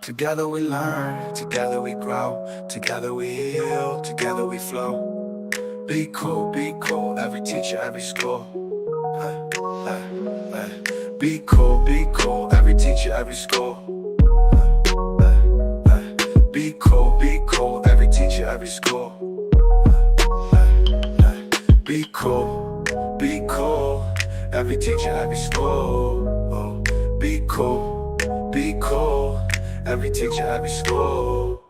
Together we learn, together we grow, together we heal, together we flow. Be cool, every teacher, every school. Be cool, every teacher, every school. Be cool, every teacher, every school. Be cool, every teacher, every school. Be cool, every teacher, every school.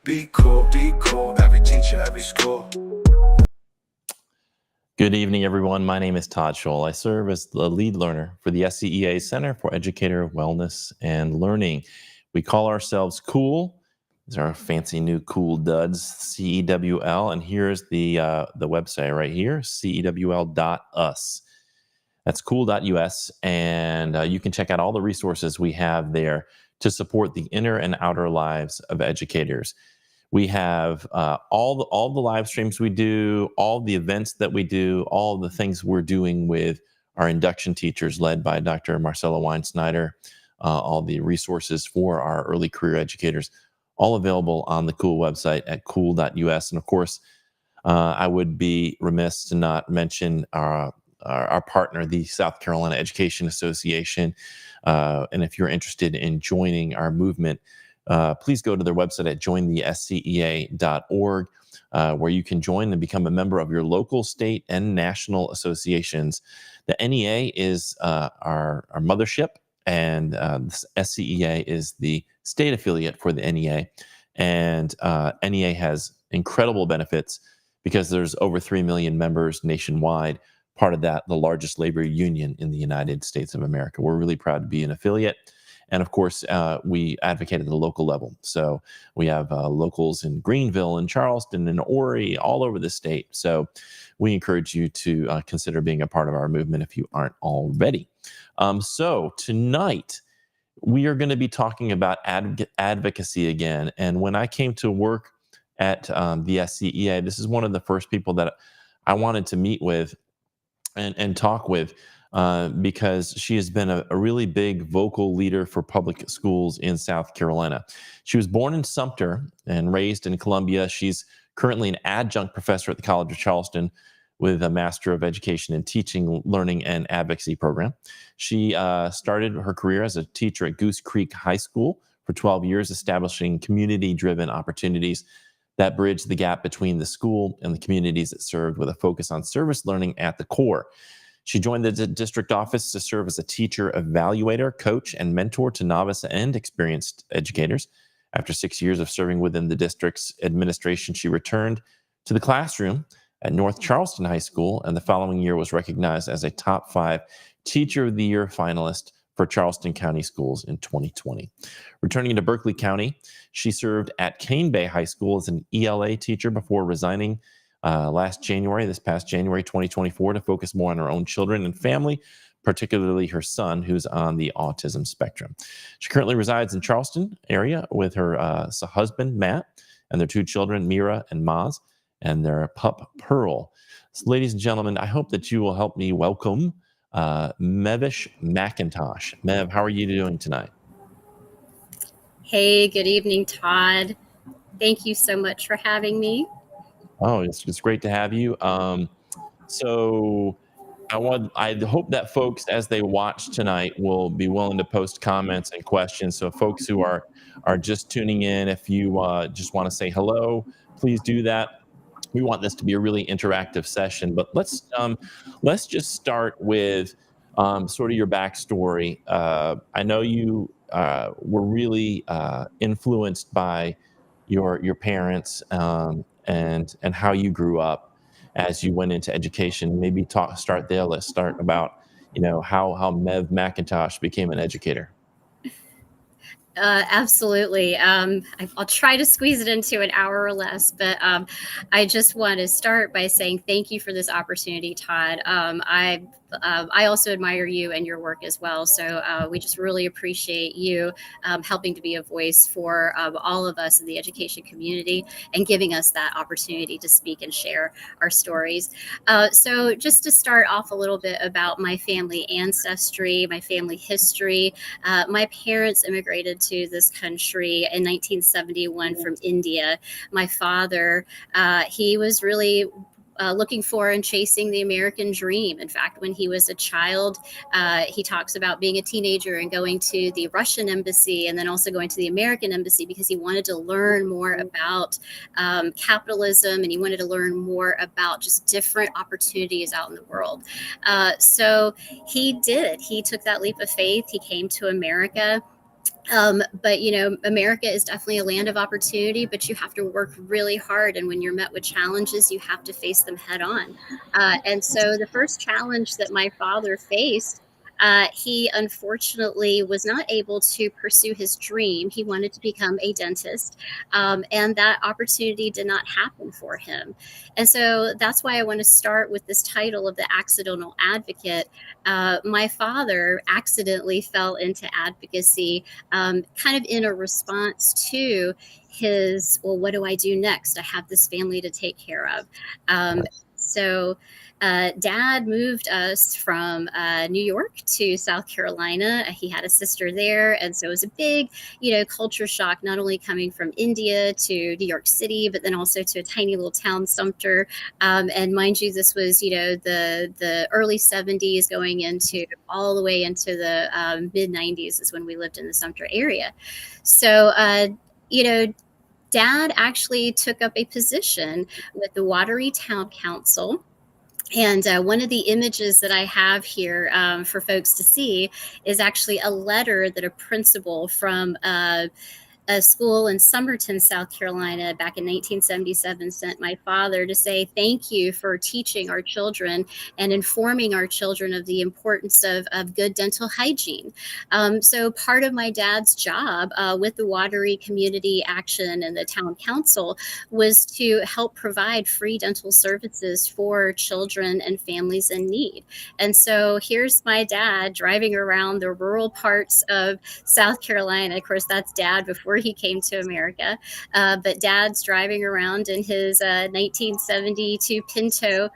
Be cool, every teacher, every school. Good evening, everyone. My name is Todd Scholl. I serve as the lead learner for the SCEA Center for Educator Wellness and Learning. We call ourselves Cool. These are our fancy new cool duds, CEWL. And here's the website right here, cewl.us. That's cool.us. And you can check out all the resources we have there to support the inner and outer lives of educators. We have all the live streams we do, all the events that we do, all the things we're doing with our induction teachers led by Dr. Marcella Weinsteiner, all the resources for our early career educators, all available on the Cool website at cool.us. And of course, I would be remiss to not mention our partner, the South Carolina Education Association. And if you're interested in joining our movement, please go to their website at jointhescea.org, where you can join and become a member of your local, state, and national associations. The NEA is our mothership, and the SCEA is the state affiliate for the NEA. And NEA has incredible benefits because there's over 3 million members nationwide. Part of that, the largest labor union in the United States of America. We're really proud to be an affiliate. And of course, we advocate at the local level. So we have locals in Greenville and Charleston and Horry, all over the state. So we encourage you to consider being a part of our movement if you aren't already. So tonight, we are going to be talking about advocacy again. And when I came to work at the SCEA, this is one of the first people that I wanted to meet with and talk with, because she has been a really big vocal leader for public schools in South Carolina. She was born in Sumter and raised in Columbia. She's currently an adjunct professor at the College of Charleston with a Master of Education in Teaching, Learning, and Advocacy program. She started her career as a teacher at Goose Creek High School for 12 years, establishing community-driven opportunities that bridge the gap between the school and the communities it served, with a focus on service learning at the core. She joined the district office to serve as a teacher evaluator, coach, and mentor to novice and experienced educators. After 6 years of serving within the district's administration, she returned to the classroom at North Charleston High School, and the following year was recognized as a top 5 Teacher of the Year finalist for Charleston County Schools in 2020. Returning to Berkeley County, she served at Cane Bay High School as an ELA teacher before resigning this past January 2024, to focus more on her own children and family, particularly her son, who's on the autism spectrum. She currently resides in Charleston area with her husband, Matt, and their 2 children, Mira and Maaz, and their pup, Pearl. So, ladies and gentlemen, I hope that you will help me welcome Mev McIntosh. Mev, how are you doing tonight? Hey, good evening, Todd. Thank you so much for having me. Oh, it's great to have you. So I hope that folks, as they watch tonight, will be willing to post comments and questions. So folks who are just tuning in, if you just want to say hello, please do that. We want this to be a really interactive session, but let's just start with sort of your backstory. I know you were really influenced by your parents and how you grew up as you went into education. Maybe start there. Let's start about how Mev McIntosh became an educator. Absolutely. I'll try to squeeze it into an hour or less, but I just want to start by saying thank you for this opportunity, Todd. I I also admire you and your work as well. So we just really appreciate you helping to be a voice for all of us in the education community and giving us that opportunity to speak and share our stories. So just to start off a little bit about my family ancestry, my family history. My parents immigrated to this country in 1971 from India. My father, he was really looking for and chasing the American dream. In fact, when he was a child, he talks about being a teenager and going to the Russian embassy and then also going to the American embassy because he wanted to learn more about capitalism, and he wanted to learn more about just different opportunities out in the world. So he did. He took that leap of faith. He came to America. But America is definitely a land of opportunity, but you have to work really hard. And when you're met with challenges, you have to face them head on. And so the first challenge that my father faced, he unfortunately was not able to pursue his dream. He wanted to become a dentist, and that opportunity did not happen for him. And so that's why I want to start with this title of the accidental advocate. My father accidentally fell into advocacy, kind of in a response to his, well, what do I do next? I have this family to take care of. So Dad moved us from New York to South Carolina. He had a sister there. And so it was a big, culture shock, not only coming from India to New York City, but then also to a tiny little town, Sumter. And mind you, this was, the early 70s going into all the way into the mid 90s is when we lived in the Sumter area. So, Dad actually took up a position with the Wateree Town Council. And one of the images that I have here for folks to see is actually a letter that a principal from a school in Summerton, South Carolina, back in 1977 sent my father to say thank you for teaching our children and informing our children of the importance of good dental hygiene. So part of my dad's job with the Wateree Community Action and the town council was to help provide free dental services for children and families in need. And so here's my dad driving around the rural parts of South Carolina. Of course, that's Dad before he came to America. But Dad's driving around in his 1972 Pinto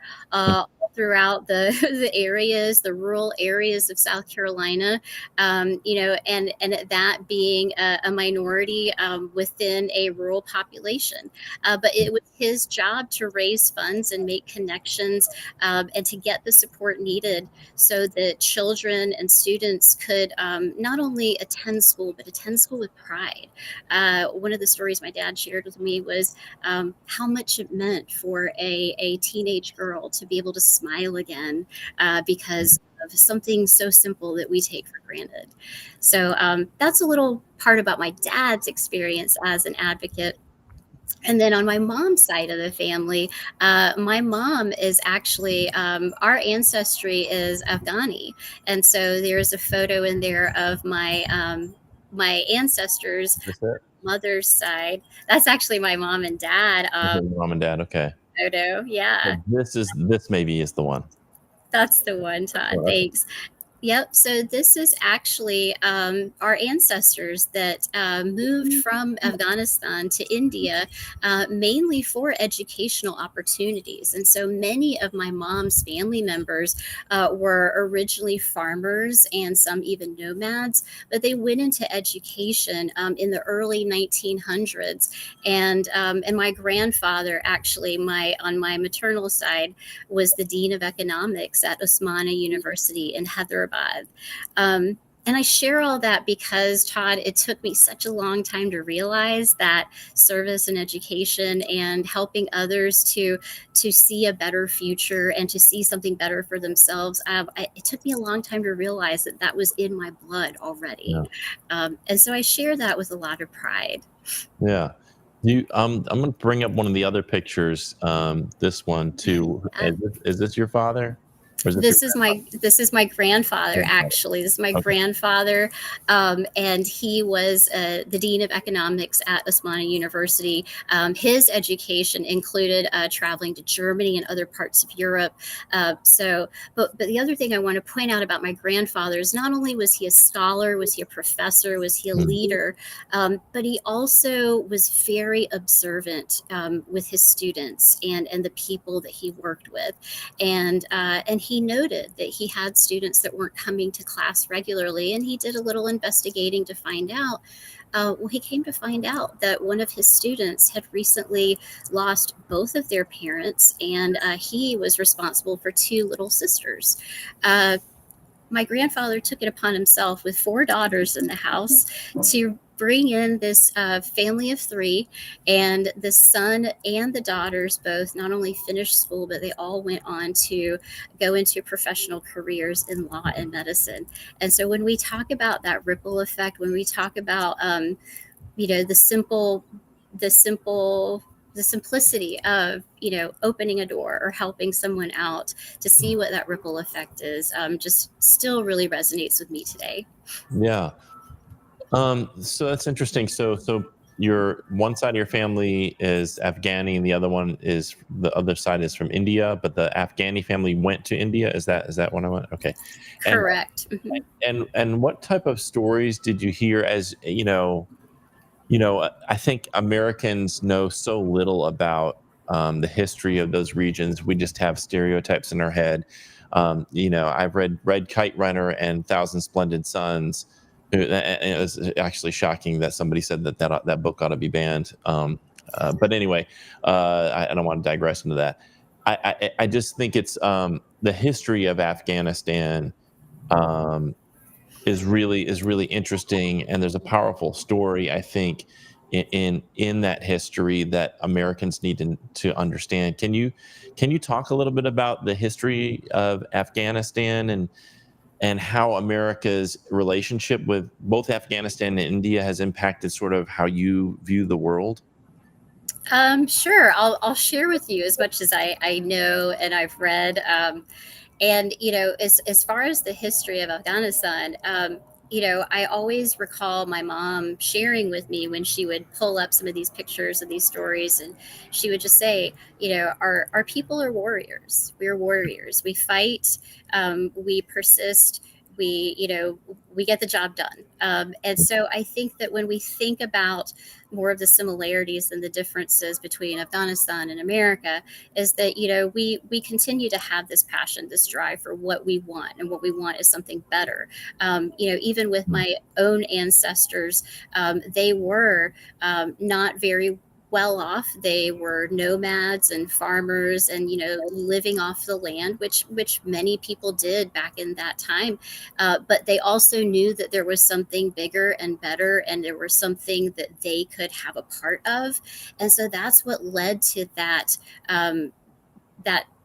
throughout the areas, the rural areas of South Carolina, and that being a minority within a rural population. But it was his job to raise funds and make connections and to get the support needed so that children and students could not only attend school, but attend school with pride. One of the stories my dad shared with me was how much it meant for a teenage girl to be able to smile again because of something so simple that we take for granted. So that's a little part about my dad's experience as an advocate. And then on my mom's side of the family, my mom is actually, our ancestry is Afghani. And so there's a photo in there of my ancestors, mother's side. That's actually my mom and dad. Mom and dad, okay. Photo, yeah. So this maybe is the one. That's the one, Todd. Thanks. Yep. So this is actually our ancestors that moved from Afghanistan to India, mainly for educational opportunities. And so many of my mom's family members were originally farmers and some even nomads, but they went into education in the early 1900s. And my grandfather, actually, on my maternal side, was the dean of economics at Osmania University in Hyderabad. And I share all that because, Todd, it took me such a long time to realize that service and education and helping others to see a better future and to see something better for themselves. It took me a long time to realize that was in my blood already. Yeah. And so I share that with a lot of pride. Yeah. I'm going to bring up one of the other pictures. This one too. Is this your father? Or is This is my grandfather. grandfather? Actually, this is my Okay. grandfather, and he was the dean of economics at Osmani University. His education included traveling to Germany and other parts of Europe. But the other thing I want to point out about my grandfather is not only was he a scholar, was he a professor, was he a leader, but he also was very observant with his students and the people that he worked with, and he noted that he had students that weren't coming to class regularly, and he did a little investigating to find out. He came to find out that one of his students had recently lost both of their parents, and he was responsible for two little sisters. My grandfather took it upon himself, with four daughters in the house, to bring in this family of three, and the son and the daughters both not only finished school, but they all went on to go into professional careers in law and medicine. And so when we talk about that ripple effect, when we talk about the simplicity of opening a door or helping someone out, to see what that ripple effect is, just still really resonates with me today. Yeah. So that's interesting. So your one side of your family is Afghani, and the other side is from India, but the Afghani family went to India. Is that what I went? Okay. And Correct. Mhm. and what type of stories did you hear? As I think Americans know so little about the history of those regions. We just have stereotypes in our head. I've read Red Kite Runner and Thousand Splendid Suns. And it was actually shocking that somebody said that book ought to be banned. But anyway, I don't want to digress into that. I just think it's the history of Afghanistan. Um, is really interesting, and there's a powerful story, I think, in that history that Americans need to understand. Can you talk a little bit about the history of Afghanistan and how America's relationship with both Afghanistan and India has impacted sort of how you view the world? Sure. I'll share with you as much as I know and I've read. And as far as the history of Afghanistan, I always recall my mom sharing with me when she would pull up some of these pictures and these stories, and she would just say, our people are warriors. We're warriors. We fight. We persist. We get the job done. And so I think that when we think about more of the similarities than the differences between Afghanistan and America, is that we continue to have this passion, this drive for what we want, and what we want is something better. Even with my own ancestors, they were not very well off. They were nomads and farmers, and living off the land, which many people did back in that time. But they also knew that there was something bigger and better, and there was something that they could have a part of. And so that's what led to that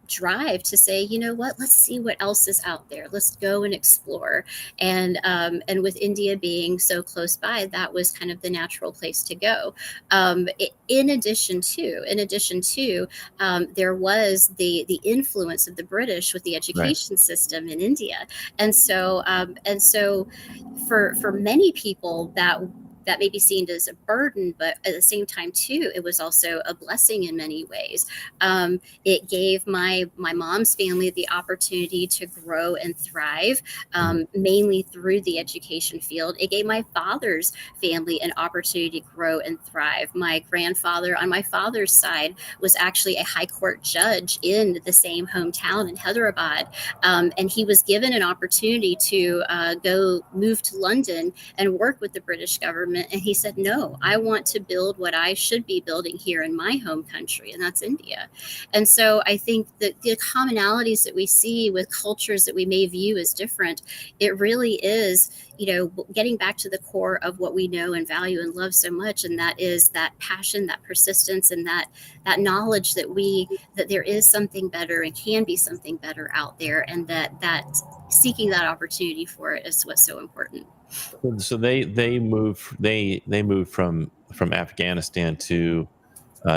drive to say, what, let's see what else is out there. Let's go and explore. And with India being so close by, that was kind of the natural place to go. In addition to, there was the influence of the British with the Right. education system in India, and so for many people that may be seen as a burden, but at the same time too, it was also a blessing in many ways. It gave my mom's family the opportunity to grow and thrive, mainly through the education field. It gave my father's family an opportunity to grow and thrive. My grandfather on my father's side was actually a high court judge in the same hometown in Hyderabad, and he was given an opportunity to go move to London and work with the British government. And he said, no, I want to build what I should be building here in my home country, and that's India. And so I think that the commonalities that we see with cultures that we may view as different, it really is, getting back to the core of what we know and value and love so much. And that is that passion, that persistence, and that knowledge that there is something better and can be something better out there. And that seeking that opportunity for it is what's so important. So they moved from Afghanistan to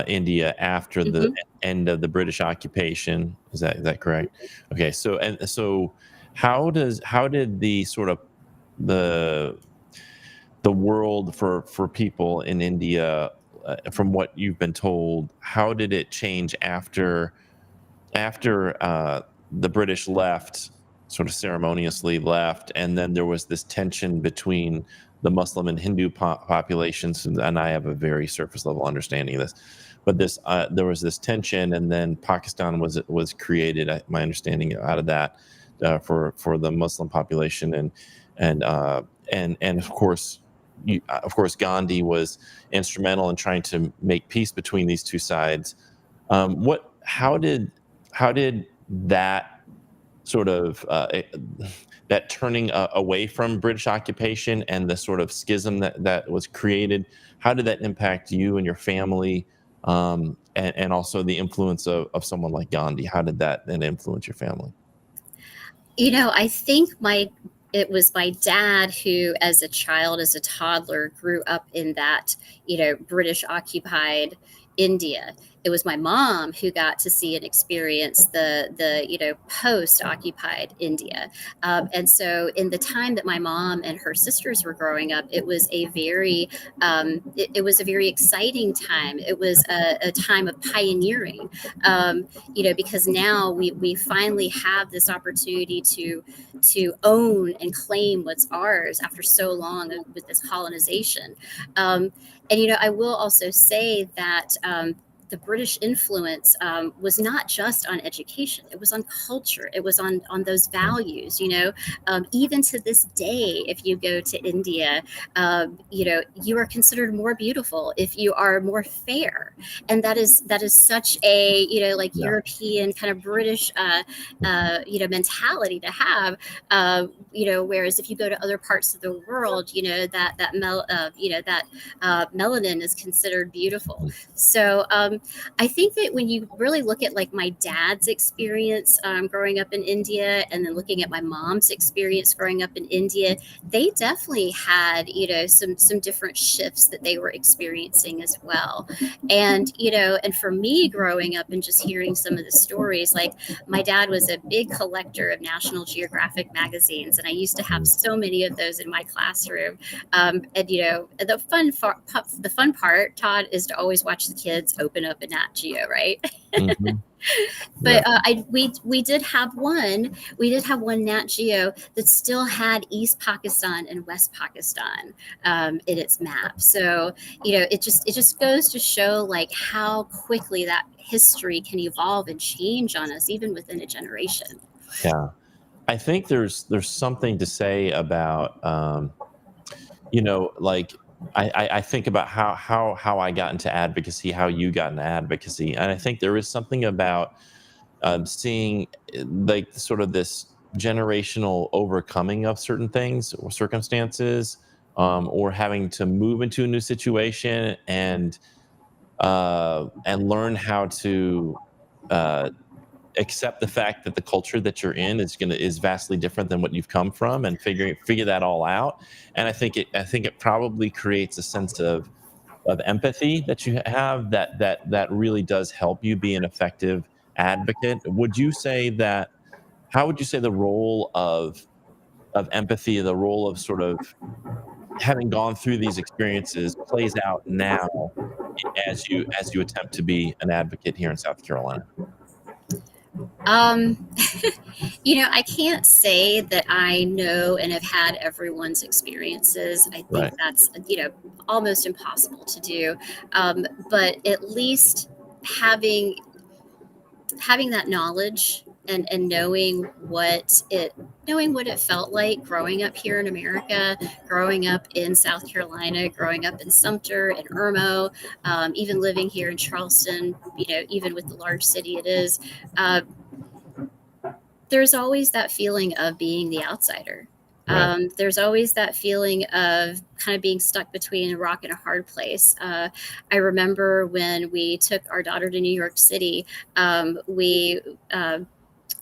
India after the end of the British occupation. Is that correct? Okay. So how did the sort of the world for people in India, from what you've been told, how did it change after the British left, sort of ceremoniously left, and then there was this tension between the Muslim and Hindu populations, and I have a very surface level understanding of this, but there was this tension, and then Pakistan was created, my understanding out of that, for the Muslim population, and of course. Of course, Gandhi was instrumental in trying to make peace between these two sides. How did that sort of that turning away from British occupation and the sort of schism that was created, how did that impact you and your family, and also the influence of someone like Gandhi? How did that then influence your family? I think it was my dad who, as a child, as a toddler, grew up in that, British occupied India. It was my mom who got to see and experience the post-occupied India. And so in the time that my mom and her sisters were growing up, it was a very it was a very exciting time. It was a time of pioneering, because now we finally have this opportunity to own and claim what's ours after so long with this colonization. And I will also say that the British influence was not just on education; it was on culture. It was on those values. Even to this day, if you go to India, you are considered more beautiful if you are more fair, and that is such a European kind of British mentality to have. Whereas if you go to other parts of the world, melanin is considered beautiful. So I think that when you really look at like my dad's experience growing up in India, and then looking at my mom's experience growing up in India, they definitely had some different shifts that they were experiencing as well. And and for me growing up and just hearing some of the stories, like my dad was a big collector of National Geographic magazines, and I used to have so many of those in my classroom. And the fun part, Todd, is to always watch the kids open up a Nat Geo, right? Mm-hmm. But we did have one Nat Geo that still had East Pakistan and West Pakistan in its map. So it just goes to show like how quickly that history can evolve and change on us, even within a generation. Yeah, I think there's something to say about like I think about how I got into advocacy, how you got into advocacy, and I think there is something about seeing like sort of this generational overcoming of certain things or circumstances, or having to move into a new situation and learn how to uh, accept the fact that the culture that you're in is vastly different than what you've come from, and figure that all out. And I think it probably creates a sense of empathy that you have that really does help you be an effective advocate. Would you say that How would you say the role of empathy, the role of sort of having gone through these experiences plays out now as you attempt to be an advocate here in South Carolina? Um, I can't say that I know and have had everyone's experiences. I think Right. that's, almost impossible to do. But at least having that knowledge and knowing what it felt like growing up here in America, growing up in South Carolina, growing up in Sumter and Irmo, even living here in Charleston, even with the large city it is, uh, there's always that feeling of being the outsider. Right. There's always that feeling of kind of being stuck between a rock and a hard place. I remember when we took our daughter to New York City,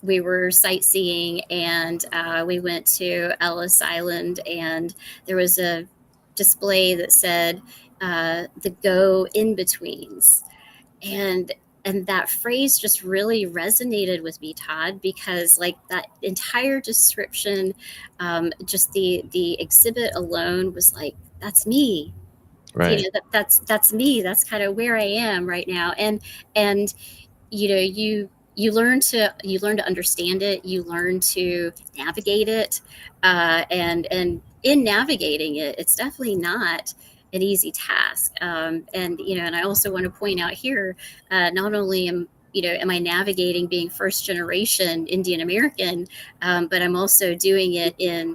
we were sightseeing, and we went to Ellis Island, and there was a display that said the go in betweens. And that phrase just really resonated with me, Todd, because like that entire description, just the exhibit alone was like, that's me. Right. That's me. That's kind of where I am right now. And you learn to understand it. You learn to navigate it, and in navigating it, it's definitely not an easy task. And I also want to point out here, not only am I navigating being first generation Indian American, but I'm also doing it in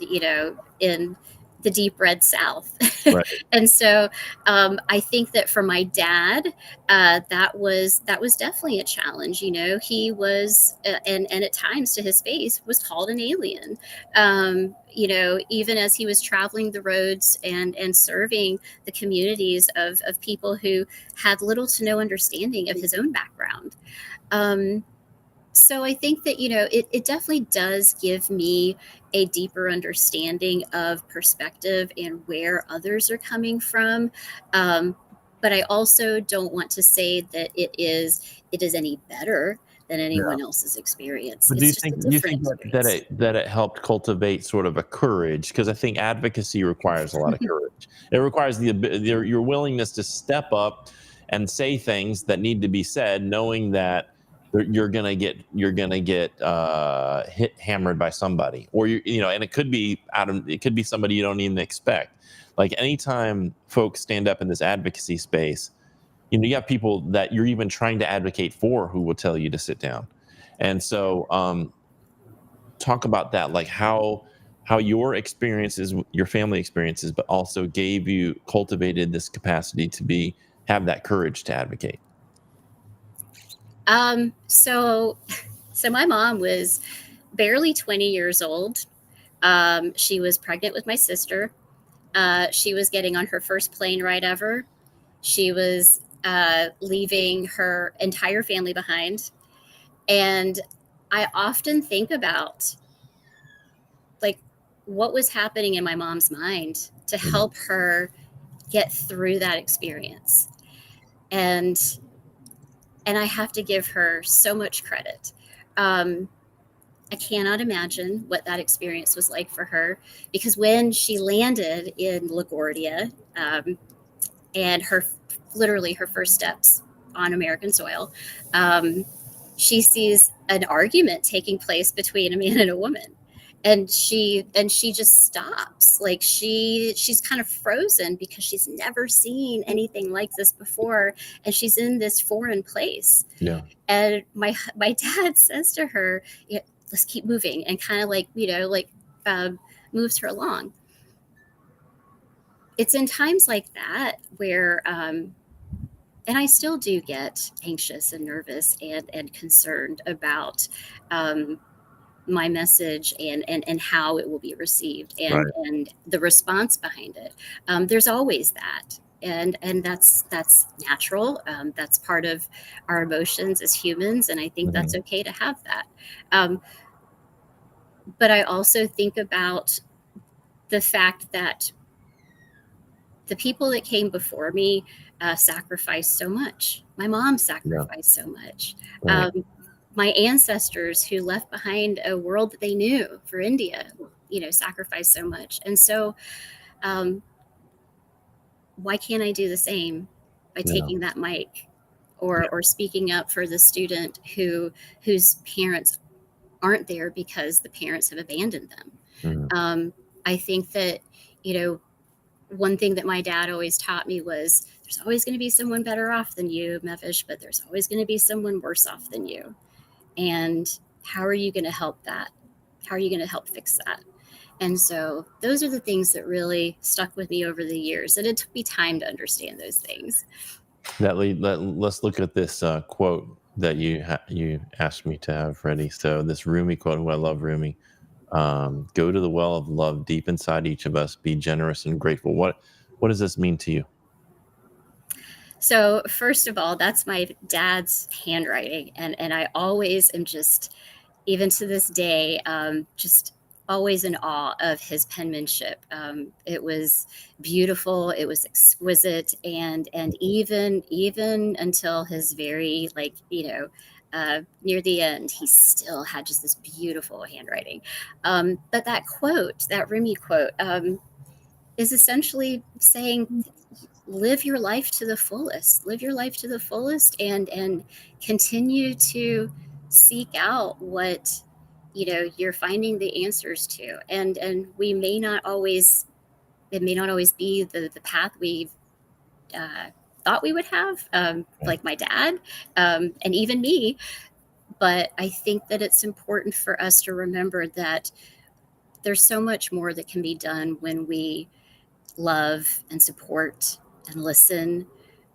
the deep red South. Right. And so I think that for my dad, that was definitely a challenge. He was, and at times to his face, was called an alien. Even as he was traveling the roads and serving the communities of people who had little to no understanding of his own background. So I think that, it definitely does give me a deeper understanding of perspective and where others are coming from. But I also don't want to say that it is any better than anyone else's experience. But It's just a different experience. that it helped cultivate sort of a courage? Because I think advocacy requires a lot of courage. It requires your willingness to step up and say things that need to be said, knowing that you're gonna get hammered by somebody, or and it could be somebody you don't even expect. Like anytime folks stand up in this advocacy space, you have people that you're even trying to advocate for who will tell you to sit down. And so talk about that, like how your experiences, your family experiences, but also cultivated this capacity to have that courage to advocate. So my mom was barely 20 years old. She was pregnant with my sister. She was getting on her first plane ride ever. She was leaving her entire family behind. And I often think about like what was happening in my mom's mind to help her get through that experience. And I have to give her so much credit. I cannot imagine what that experience was like for her, because when she landed in LaGuardia, and literally her first steps on American soil, she sees an argument taking place between a man and a woman. And she just stops. Like she's kind of frozen because she's never seen anything like this before, and she's in this foreign place. Yeah. And my dad says to her, let's keep moving, and kind of moves her along. It's in times like that where, and I still do get anxious and nervous and concerned about my message and how it will be received, and the response behind it. There's always that. And that's natural. That's part of our emotions as humans. And I think that's okay to have that. But I also think about the fact that the people that came before me sacrificed so much. My mom sacrificed so much. My ancestors who left behind a world that they knew for India, sacrificed so much. And so why can't I do the same by taking that mic or speaking up for the student whose parents aren't there because the parents have abandoned them? I think that, one thing that my dad always taught me was there's always going to be someone better off than you, Mahwish, but there's always going to be someone worse off than you. And how are you going to help that? How are you going to help fix that? And so those are the things that really stuck with me over the years. And it took me time to understand those things. Let's look at this quote that you asked me to have ready. So this Rumi quote, who I love Rumi, go to the well of love deep inside each of us, be generous and grateful. What does this mean to you? So first of all, that's my dad's handwriting. And I always am just, even to this day, just always in awe of his penmanship. It was beautiful, it was exquisite, and even until his very, like, near the end, he still had just this beautiful handwriting. But that quote, that Rumi quote, is essentially saying, live your life to the fullest, live your life to the fullest, and continue to seek out what you're finding the answers to. And we may not always, it may not always be the path we've thought we would have, like my dad, and even me. But I think that it's important for us to remember that there's so much more that can be done when we love and support and listen,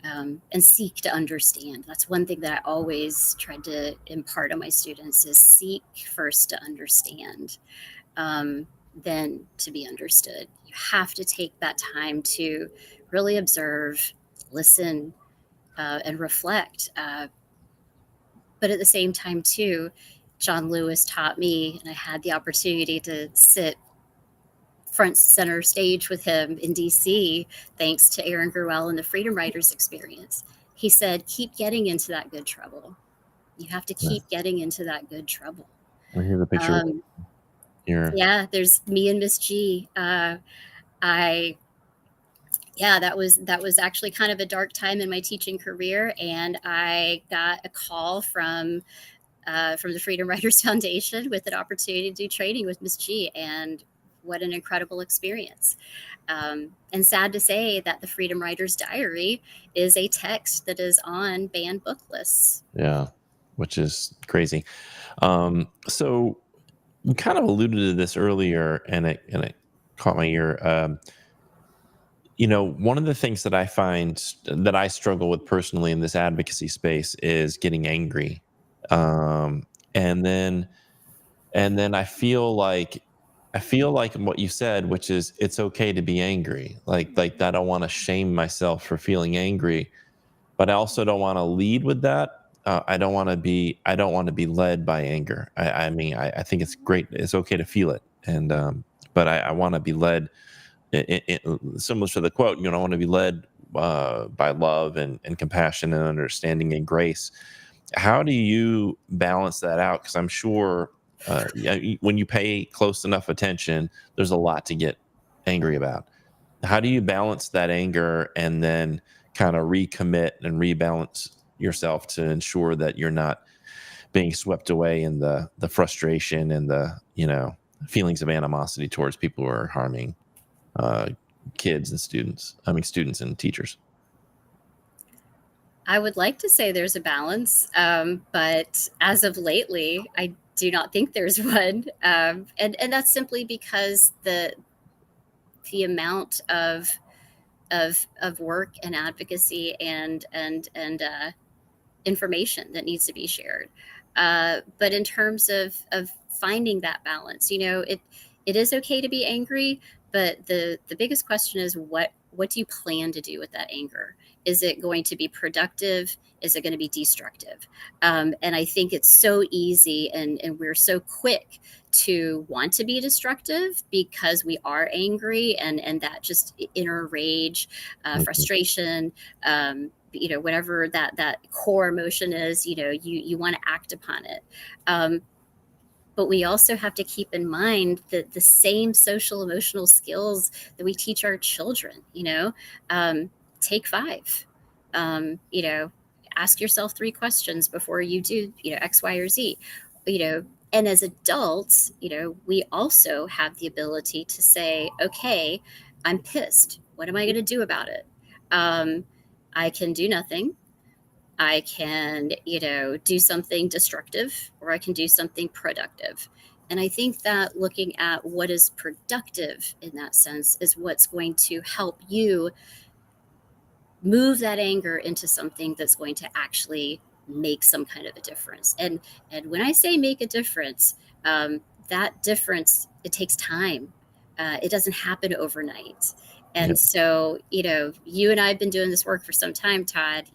and seek to understand. That's one thing that I always tried to impart on my students, is seek first to understand, then to be understood. You have to take that time to really observe, listen, and reflect. But at the same time, too, John Lewis taught me, and I had the opportunity to sit front center stage with him in DC, thanks to Aaron Gruell and the Freedom Writers experience. He said, keep getting into that good trouble. You have to keep getting into that good trouble. I hear the picture here. Yeah, there's me and Miss G. That was actually kind of a dark time in my teaching career, and I got a call from the Freedom Writers Foundation with an opportunity to do training with Miss G, and what an incredible experience. And sad to say that the Freedom Writers Diary is a text that is on banned book lists. Yeah, which is crazy. So we kind of alluded to this earlier, and it caught my ear. One of the things that I find that I struggle with personally in this advocacy space is getting angry. And then I feel like what you said, which is it's okay to be angry. Like I don't want to shame myself for feeling angry, but I also don't want to lead with that. I don't want to be led by anger. I mean, I think it's great. It's okay to feel it. And, but I want to be led, similar to the quote, I want to be led by love and compassion and understanding and grace. How do you balance that out? Because I'm sure when you pay close enough attention, there's a lot to get angry about. How do you balance that anger and then kind of recommit and rebalance yourself to ensure that you're not being swept away in the frustration and the feelings of animosity towards people who are harming kids and students and teachers? I would like to say there's a balance, but as of lately, I do not think there's one, and that's simply because the amount of work and advocacy and information that needs to be shared. But in terms of finding that balance, it is okay to be angry, but the biggest question is what do you plan to do with that anger? Is it going to be productive? Is it going to be destructive? And I think it's so easy, and we're so quick to want to be destructive because we are angry, and that just inner rage, frustration, whatever that core emotion is, you want to act upon it. But we also have to keep in mind that the same social emotional skills that we teach our children, take 5, ask yourself 3 questions before you do, X, Y, or Z, and as adults, we also have the ability to say, okay, I'm pissed. What am I going to do about it? I can do nothing. I can, do something destructive, or I can do something productive. And I think that looking at what is productive in that sense is what's going to help you move that anger into something that's going to actually make some kind of a difference. And when I say make a difference, that difference, it takes time. It doesn't happen overnight. And Yeah. so, you and I have been doing this work for some time, Todd.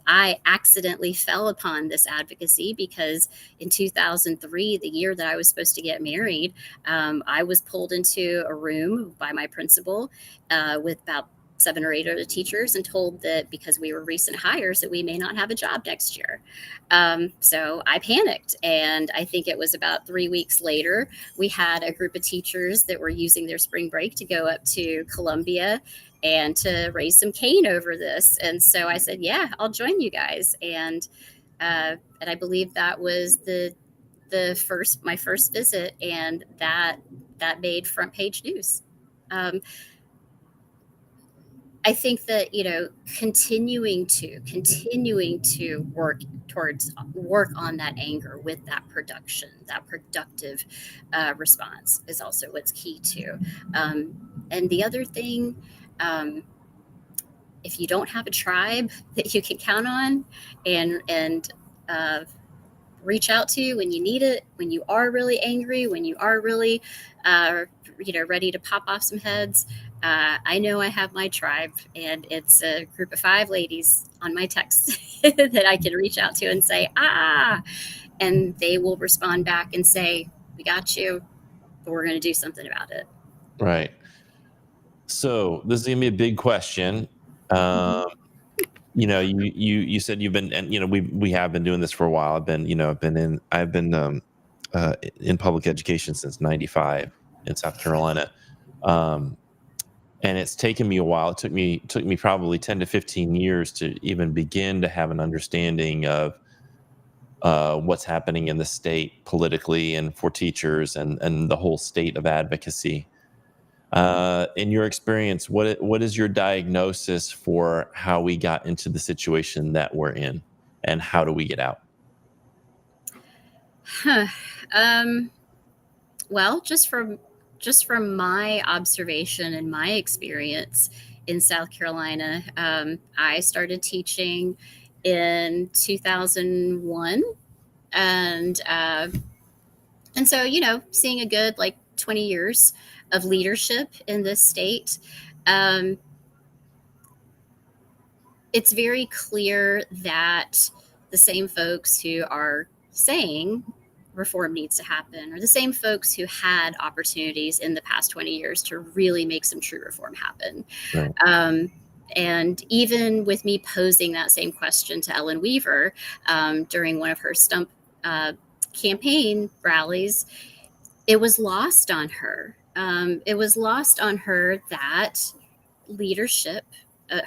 I accidentally fell upon this advocacy because in 2003, the year that I was supposed to get married, I was pulled into a room by my principal with about 7 or 8 other teachers and told that because we were recent hires that we may not have a job next year. So I panicked. And I think it was about 3 weeks later, we had a group of teachers that were using their spring break to go up to Columbia and to raise some cane over this. And so I said, yeah, I'll join you guys. And I believe that was my first visit, and that made front page news. I think that continuing to work on that anger with that productive response is also what's key too. And the other thing, if you don't have a tribe that you can count on and reach out to when you need it, when you are really angry, when you are really ready to pop off some heads. I know I have my tribe, and it's a group of 5 ladies on my text that I can reach out to and say, and they will respond back and say, we got you, but we're going to do something about it. Right. So this is gonna be a big question. You said you've been, and we have been doing this for a while. I've been in public education since '95 in South Carolina, and it's taken me a while. It took me probably 10 to 15 years to even begin to have an understanding of what's happening in the state politically and for teachers and the whole state of advocacy. In your experience, what is your diagnosis for how we got into the situation that we're in, and how do we get out? Well, just from my observation and my experience in South Carolina, I started teaching in 2001, and so seeing a good 20 years of leadership in this state. It's very clear that the same folks who are saying reform needs to happen are the same folks who had opportunities in the past 20 years to really make some true reform happen. Right. And even with me posing that same question to Ellen Weaver during one of her stump campaign rallies, it was lost on her. It was lost on her that leadership,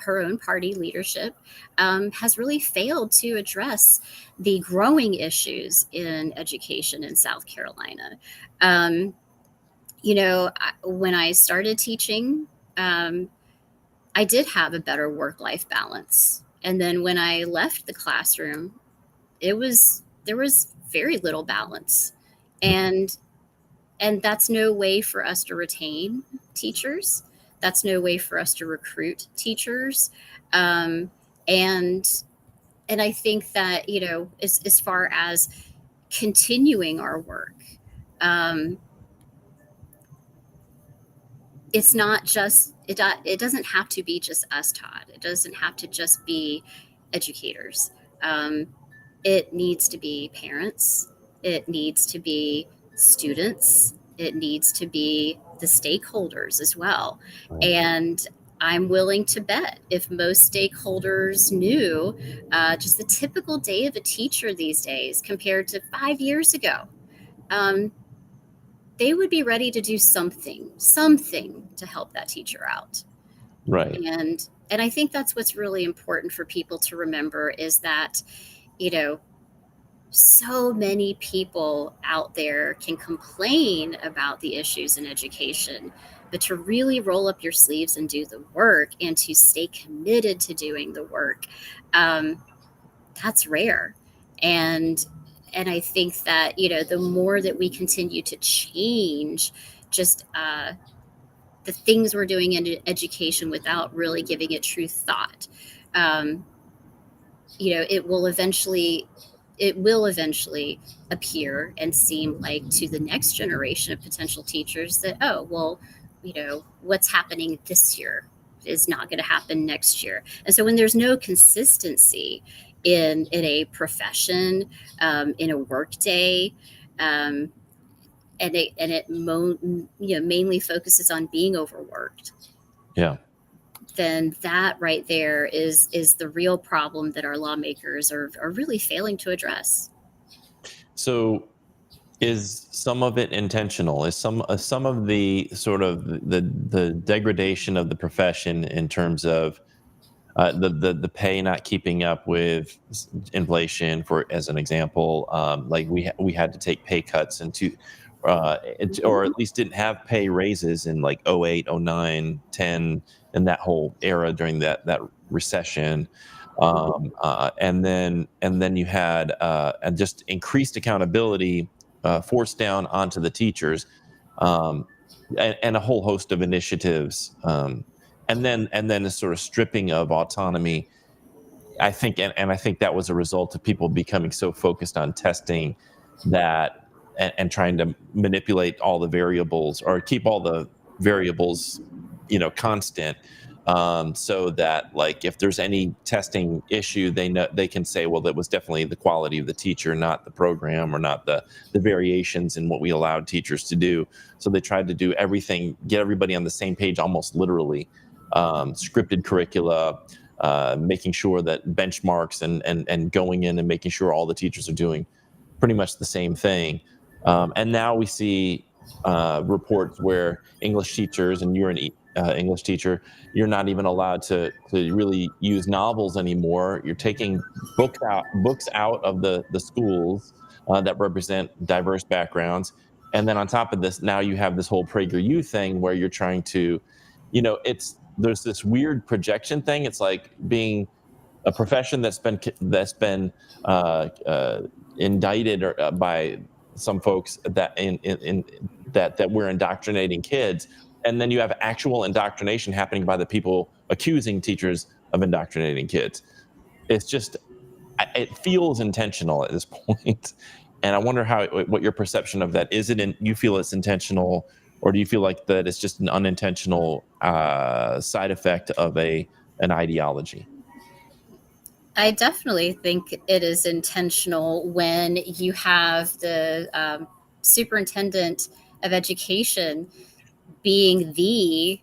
her own party leadership, has really failed to address the growing issues in education in South Carolina. When I started teaching, I did have a better work-life balance. And then when I left the classroom, there was very little balance. And that's no way for us to retain teachers. That's no way for us to recruit teachers. And I think that, as far as continuing our work, it's not just, it doesn't have to be just us, Todd. It doesn't have to just be educators. It needs to be parents. It needs to be students. It needs to be the stakeholders as well. Right. And I'm willing to bet if most stakeholders knew just the typical day of a teacher these days compared to 5 years ago, they would be ready to do something to help that teacher out. Right. And I think that's what's really important for people to remember is that, so many people out there can complain about the issues in education, but to really roll up your sleeves and do the work and to stay committed to doing the work, that's rare. And I think that, the more that we continue to change just the things we're doing in education without really giving it true thought, it will eventually appear and seem like to the next generation of potential teachers that, oh, well, what's happening this year is not going to happen next year. And so when there's no consistency in a profession, in a workday, and it mainly focuses on being overworked, Yeah. then that right there is the real problem that our lawmakers are really failing to address. So is some of it intentional? Is some of the sort of the degradation of the profession in terms of the pay not keeping up with inflation, for as an example, like we had to take pay cuts or at least didn't have pay raises in like 08, 09, 10, and that whole era during that recession. And then you had and just increased accountability forced down onto the teachers, um, and a whole host of initiatives, and then a sort of stripping of autonomy. I think, and I think that was a result of people becoming so focused on testing that and trying to manipulate all the variables or keep all the variables, constant, so that like if there's any testing issue, they know they can say, well, that was definitely the quality of the teacher, not the program, or not the variations in what we allowed teachers to do. So they tried to do everything, get everybody on the same page, almost literally, scripted curricula, making sure that benchmarks and going in and making sure all the teachers are doing pretty much the same thing. And now we see reports where English teachers, and you're an English teacher, you're not even allowed to really use novels anymore. You're taking books out of the schools that represent diverse backgrounds. And then on top of this, now you have this whole PragerU thing where you're trying to, there's this weird projection thing. It's like being a profession that's been indicted by some folks that that we're indoctrinating kids, and then you have actual indoctrination happening by the people accusing teachers of indoctrinating kids. It's just, it feels intentional at this point. And I wonder what your perception of that is. You feel it's intentional, or do you feel like that it's just an unintentional side effect of an ideology? I definitely think it is intentional when you have the superintendent of education being the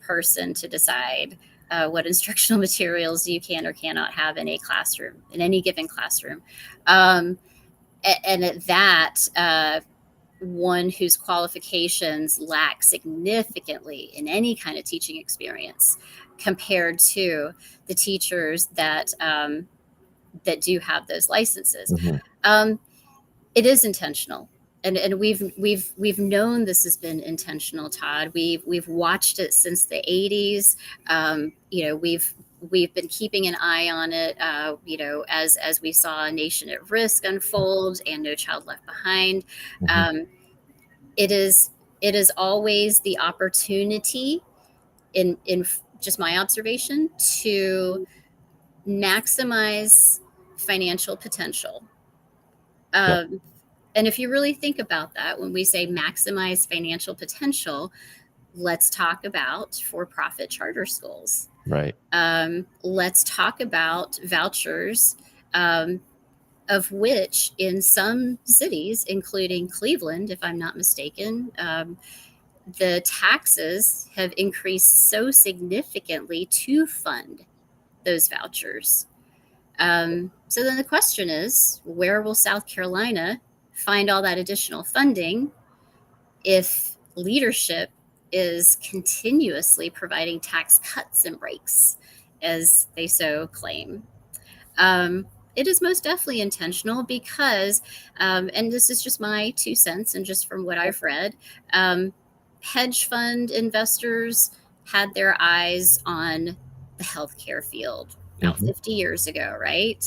person to decide what instructional materials you can or cannot have in a classroom, in any given classroom. And at that, one whose qualifications lack significantly in any kind of teaching experience compared to the teachers that do have those licenses. Mm-hmm. It is intentional. And we've known this has been intentional, Todd. We've watched it since the 80s. We've been keeping an eye on it, as we saw A Nation at Risk unfold and No Child Left Behind. Mm-hmm. It is always the opportunity, in just my observation, to maximize financial potential. And if you really think about that, when we say maximize financial potential, let's talk about for-profit charter schools. Right. Let's talk about vouchers, of which in some cities, including Cleveland, if I'm not mistaken, the taxes have increased so significantly to fund those vouchers. So then the question is, where will South Carolina find all that additional funding if leadership is continuously providing tax cuts and breaks, as they so claim? It is most definitely intentional because, and this is just my 2 cents and just from what I've read, hedge fund investors had their eyes on the healthcare field about Mm-hmm. 50 years ago, right?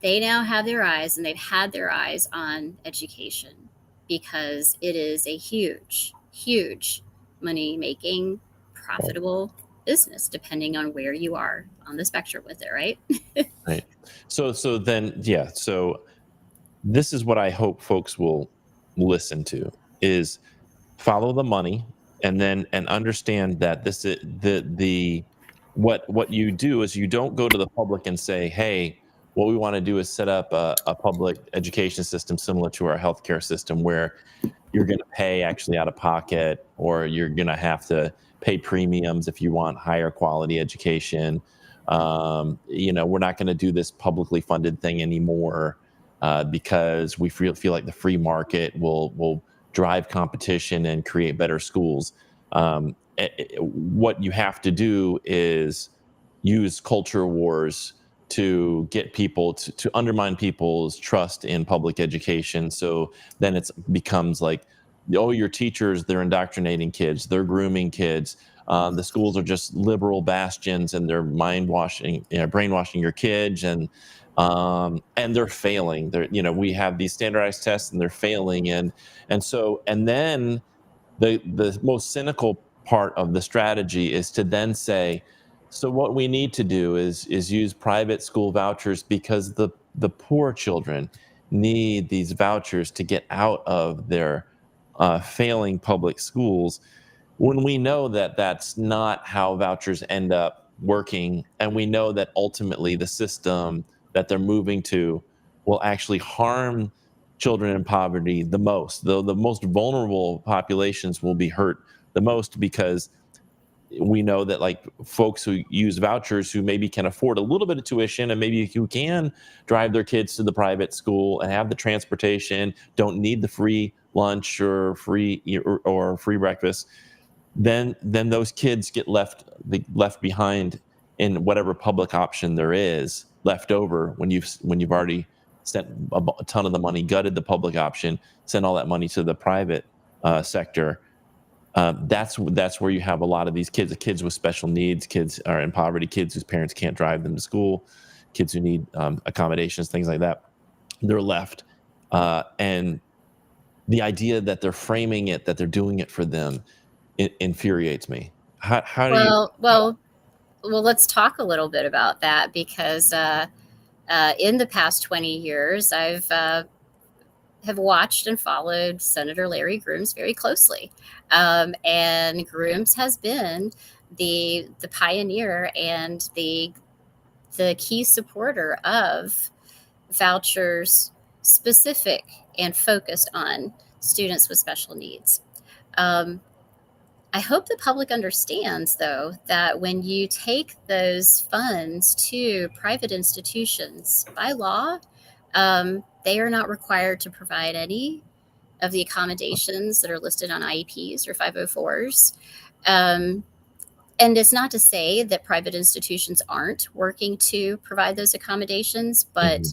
They now have their eyes, and they've had their eyes on education because it is a huge, huge money-making, profitable business, depending on where you are on the spectrum with it, right? Right. So then, yeah. So this is what I hope folks will listen to is follow the money, and understand that this is what you do is you don't go to the public and say, hey, what we want to do is set up a public education system similar to our healthcare system, where you're going to pay actually out of pocket, or you're going to have to pay premiums if you want higher quality education. We're not going to do this publicly funded thing anymore, because we feel like the free market will drive competition and create better schools. What you have to do is use culture wars to get people to undermine people's trust in public education. So then it becomes like, oh, your teachers, they're indoctrinating kids, they're grooming kids. The schools are just liberal bastions, and they're brainwashing your kids, and they're failing. We have these standardized tests, and they're failing, and then the most cynical part of the strategy is to then say, so what we need to do is use private school vouchers, because the poor children need these vouchers to get out of their failing public schools, when we know that that's not how vouchers end up working. And we know that ultimately the system that they're moving to will actually harm children in poverty the most. The most vulnerable populations will be hurt the most, because we know that, like, folks who use vouchers, who maybe can afford a little bit of tuition, and maybe who can drive their kids to the private school and have the transportation, don't need the free lunch or free breakfast, then those kids get left behind in whatever public option there is left over, when you've already spent a ton of the money, gutted the public option, sent all that money to the private sector. That's where you have a lot of these kids with special needs, kids are in poverty, kids whose parents can't drive them to school, kids who need accommodations, things like that. They're left, and the idea that they're framing it, that they're doing it for them, it infuriates me. How do you? Well, let's talk a little bit about that, because in the past 20 years, I've have watched and followed Senator Larry Grooms very closely, and Grooms has been the pioneer and the key supporter of vouchers specific and focused on students with special needs. I hope the public understands, though, that when you take those funds to private institutions, by law, they are not required to provide any of the accommodations that are listed on IEPs or 504s. And it's not to say that private institutions aren't working to provide those accommodations, but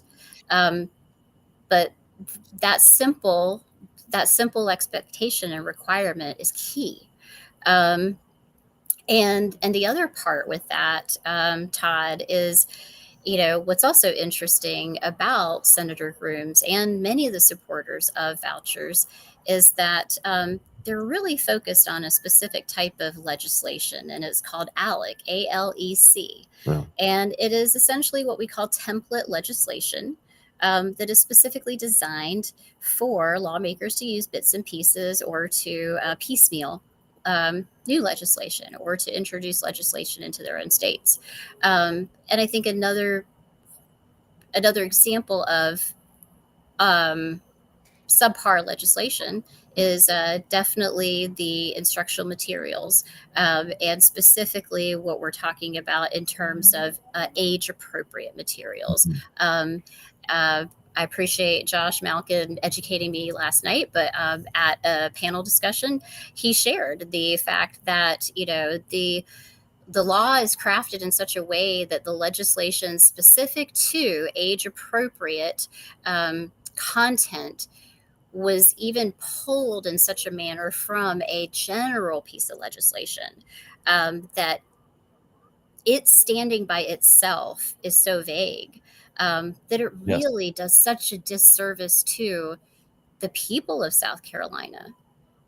that simple expectation and requirement is key. And the other part with that, Todd, is, what's also interesting about Senator Grooms and many of the supporters of vouchers is that they're really focused on a specific type of legislation, and it's called ALEC, ALEC. Yeah. And it is essentially what we call template legislation, that is specifically designed for lawmakers to use bits and pieces, or to piecemeal new legislation, or to introduce legislation into their own states. And I think another example of subpar legislation is definitely the instructional materials, and specifically what we're talking about in terms of age-appropriate materials. I appreciate Josh Malkin educating me last night, but at a panel discussion, he shared the fact that, the law is crafted in such a way that the legislation specific to age-appropriate content was even pulled in such a manner from a general piece of legislation, that it standing by itself is so vague, that it really does such a disservice to the people of South Carolina.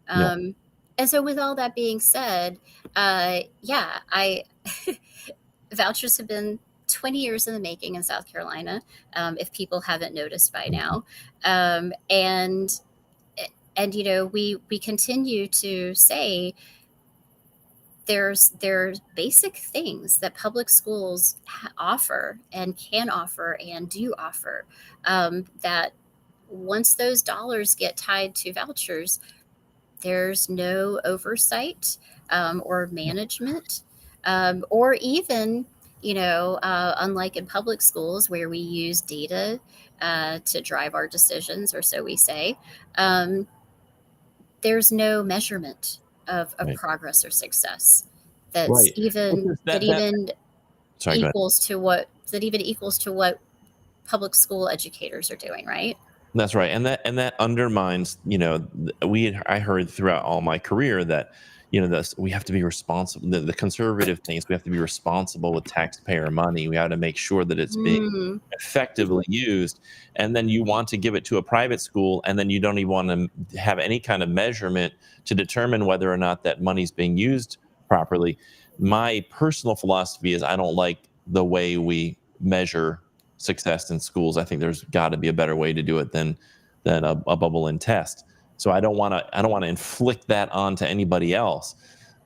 And so, with all that being said, vouchers have been 20 years in the making in South Carolina, if people haven't noticed by now. And And we continue to say there's basic things that public schools offer and can offer and do offer, that once those dollars get tied to vouchers, there's no oversight, or management, or even, unlike in public schools where we use data to drive our decisions, or so we say, there's no measurement of Right. progress or success Right. that That even sorry, go ahead. equals to what public school educators are doing, right? That's right, and that undermines. I heard throughout all my career that this we have to be responsible. The conservative things, we have to be responsible with taxpayer money. We have to make sure that it's being Mm, effectively used. And then you want to give it to a private school, and then you don't even want to have any kind of measurement to determine whether or not that money's being used properly. My personal philosophy is I don't like the way we measure success in schools. I think there's got to be a better way to do it than a bubble and test. So I don't want to inflict that onto anybody else.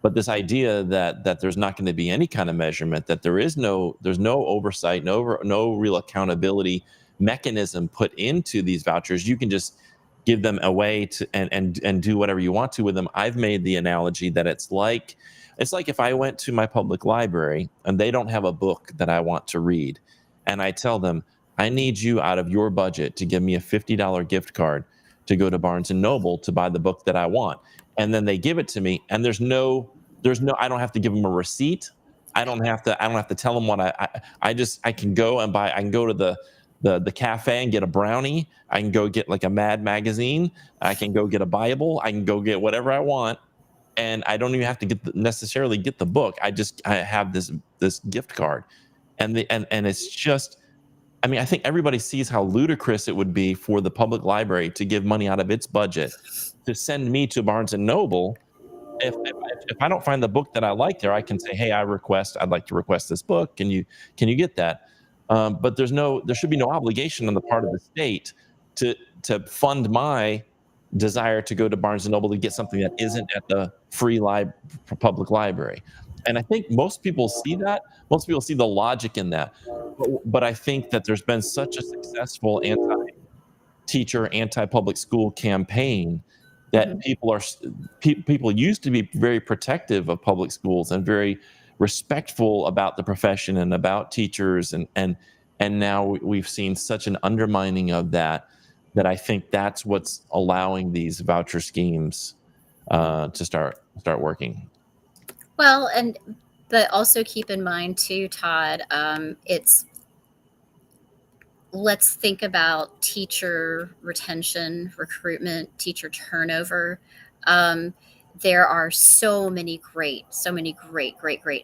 But this idea that there's not going to be any kind of measurement, that there's no oversight, no real accountability mechanism put into these vouchers. You can just give them away to and do whatever you want to with them. I've made the analogy that it's like if I went to my public library and they don't have a book that I want to read, and I tell them, I need you out of your budget to give me a $50 gift card to go to Barnes and Noble to buy the book that I want. And then they give it to me, and there's no I don't have to give them a receipt. I don't have to tell them what I can go and buy. I can go to the cafe and get a brownie. I can go get like a Mad magazine. I can go get a Bible. I can go get whatever I want, and I don't even have to necessarily get the book. I have this gift card, and it's just. I mean, I think everybody sees how ludicrous it would be for the public library to give money out of its budget to send me to Barnes and Noble. If I don't find the book that I like there, I can say, "Hey, I'd like to request this book. Can you get that?" But there should be no obligation on the part of the state to to fund my desire to go to Barnes and Noble to get something that isn't at the public library. And I think most people see that. Most people see the logic in that. But I think that there's been such a successful anti-teacher, anti-public school campaign that mhm. people used to be very protective of public schools and very respectful about the profession and about teachers, and now we've seen such an undermining of that I think that's what's allowing these voucher schemes to start working. Well, but also keep in mind too, Todd, it's let's think about teacher retention, recruitment, teacher turnover. Um, there are so many great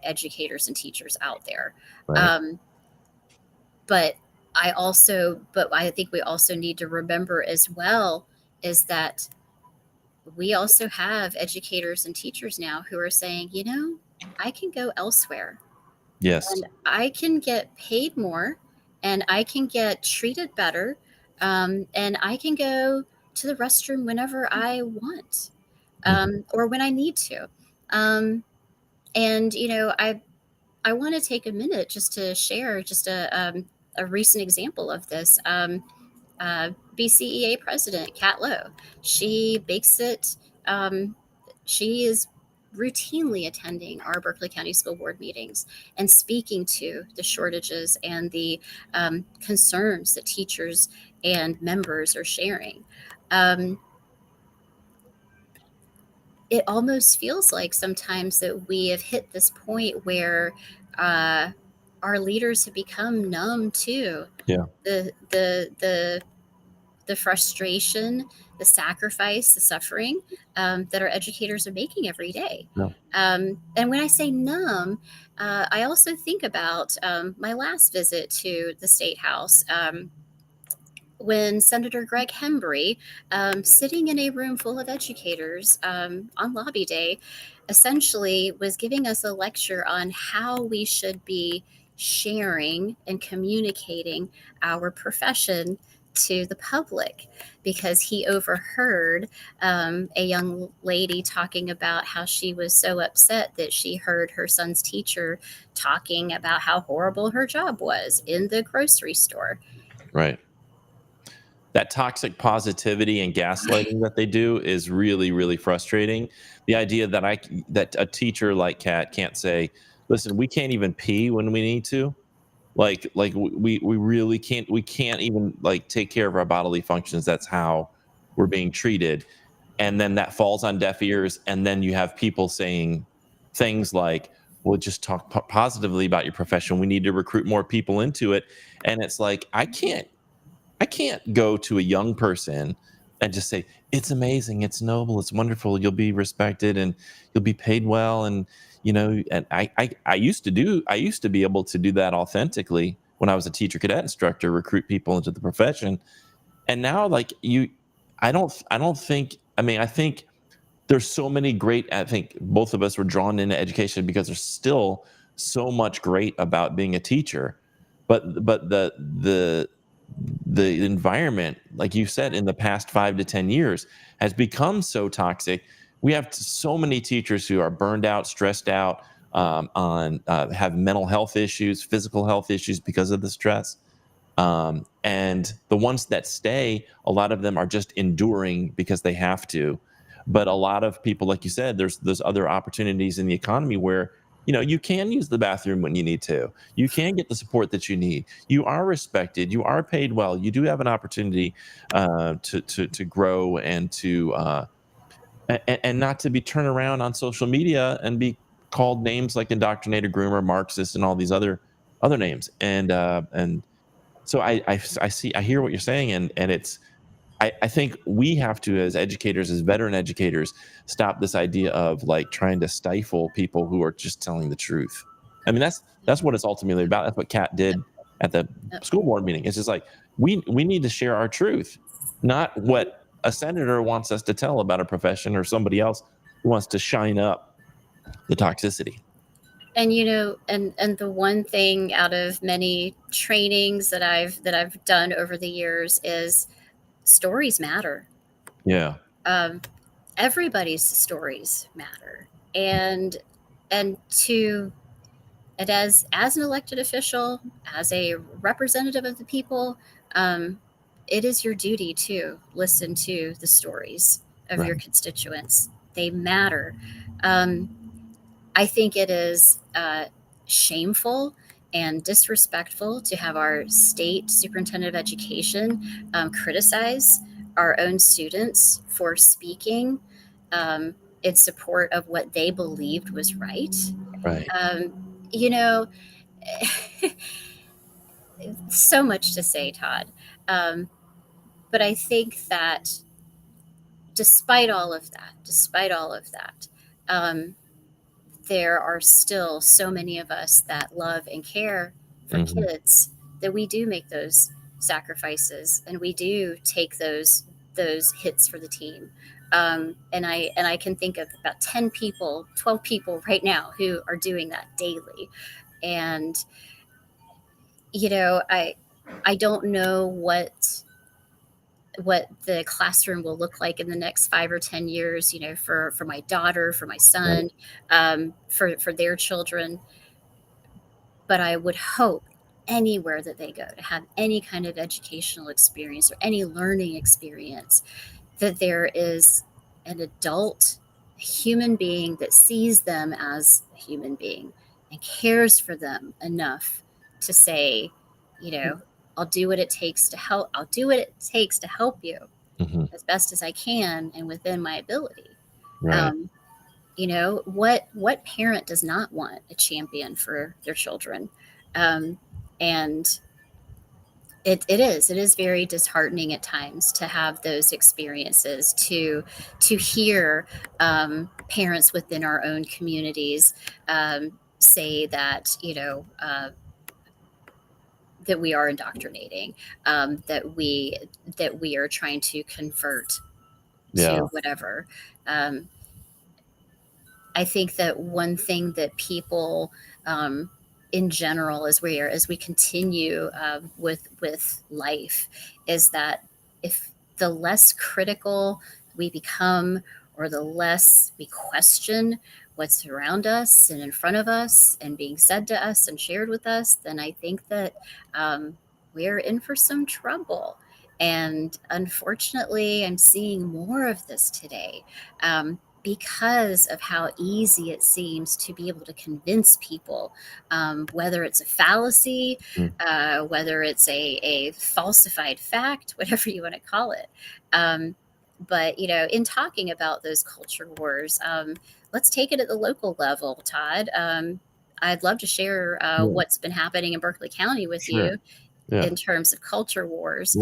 educators and teachers out there. Right. Um, but but I think we also need to remember as well is that we also have educators and teachers now who are saying, I can go elsewhere Yes. and I can get paid more and I can get treated better, and I can go to the restroom whenever I want, Mhm. or when I need to. Um, and I want to take a minute just to share just a recent example of this. BCEA president Kat Lowe, she bakes it. Um, she is routinely attending our Berkeley County School Board meetings and speaking to the shortages and the concerns that teachers and members are sharing. Um, it almost feels like sometimes that we have hit this point where uh, our leaders have become numb to Yeah. the frustration, the sacrifice, the suffering that our educators are making every day. No. And when I say numb, I also think about my last visit to the State House. When Senator Greg Hembry, sitting in a room full of educators on lobby day, essentially was giving us a lecture on how we should be sharing and communicating our profession to the public because he overheard a young lady talking about how she was so upset that she heard her son's teacher talking about how horrible her job was in the grocery store. Right. That toxic positivity and gaslighting that they do is really, really frustrating. The idea that a teacher like Kat can't say, "Listen, we can't even pee when we need to." We really can't even like take care of our bodily functions. That's how we're being treated. And then that falls on deaf ears, and then you have people saying things like, "Well, just talk positively about your profession. We need to recruit more people into it." And it's like, I can't go to a young person and just say, "It's amazing, it's noble, it's wonderful, you'll be respected and you'll be paid well." And and I used to be able to do that authentically when I was a teacher cadet instructor, recruit people into the profession. And now, like, I don't think, I mean, I think there's so many great, I think both of us were drawn into education because there's still so much great about being a teacher. But the environment, like you said, in the past 5 to 10 years has become so toxic. We have so many teachers who are burned out, stressed out, on have mental health issues, physical health issues because of the stress. And the ones that stay, a lot of them are just enduring because they have to. But a lot of people, like you said, there's other opportunities in the economy where you can use the bathroom when you need to. You can get the support that you need. You are respected. You are paid well. You do have an opportunity to grow and and not to be turned around on social media and be called names like indoctrinated, groomer, Marxist, and all these other names. And so I hear what you're saying, and I think we have to, as educators, as veteran educators, stop this idea of like trying to stifle people who are just telling the truth. I mean, that's what it's ultimately about. That's what Kat did at the school board meeting. It's just like we need to share our truth, not what a senator wants us to tell about a profession or somebody else who wants to shine up the toxicity. And and the one thing out of many trainings that I've done over the years is stories matter. Yeah. Um, Everybody's stories matter, and to and as an elected official, as a representative of the people, it is your duty to listen to the stories of your Right. constituents. They matter. Um, I think it is shameful and disrespectful to have our state superintendent of education criticize our own students for speaking in support of what they believed was right. Right. Um, you know, so much to say, Todd. Um, but I think that despite all of that, um, there are still so many of us that love and care for Hmm. kids that we do make those sacrifices and we do take those hits for the team. And I can think of about 10 people, 12 people right now who are doing that daily. And I don't know what the classroom will look like in the next 5 or 10 years, for my daughter, for my Right. son, for their children. But I would hope anywhere that they go to have any kind of educational experience or any learning experience, that there is an adult human being that sees them as a human being and cares for them enough to say, you know, I'll do what it takes to help. I'll do what it takes to help you Hmm. as best as I can and within my ability. Right. Um, what parent does not want a champion for their children? Um, and it is very disheartening at times to have those experiences, to hear parents within our own communities say that that we are indoctrinating, that we are trying to convert Yeah. to whatever. Um, I think that one thing that people, um, in general as we continue with life, is that if the less critical we become, or the less we question what's around us and in front of us and being said to us and shared with us, then I think that we're in for some trouble. And unfortunately, I'm seeing more of this today. Because of how easy it seems to be able to convince people, whether it's a fallacy, whether it's a falsified fact, whatever you want to call it. But, in talking about those culture wars, let's take it at the local level, Todd. I'd love to share what's been happening in Berkeley County with you in terms of culture wars.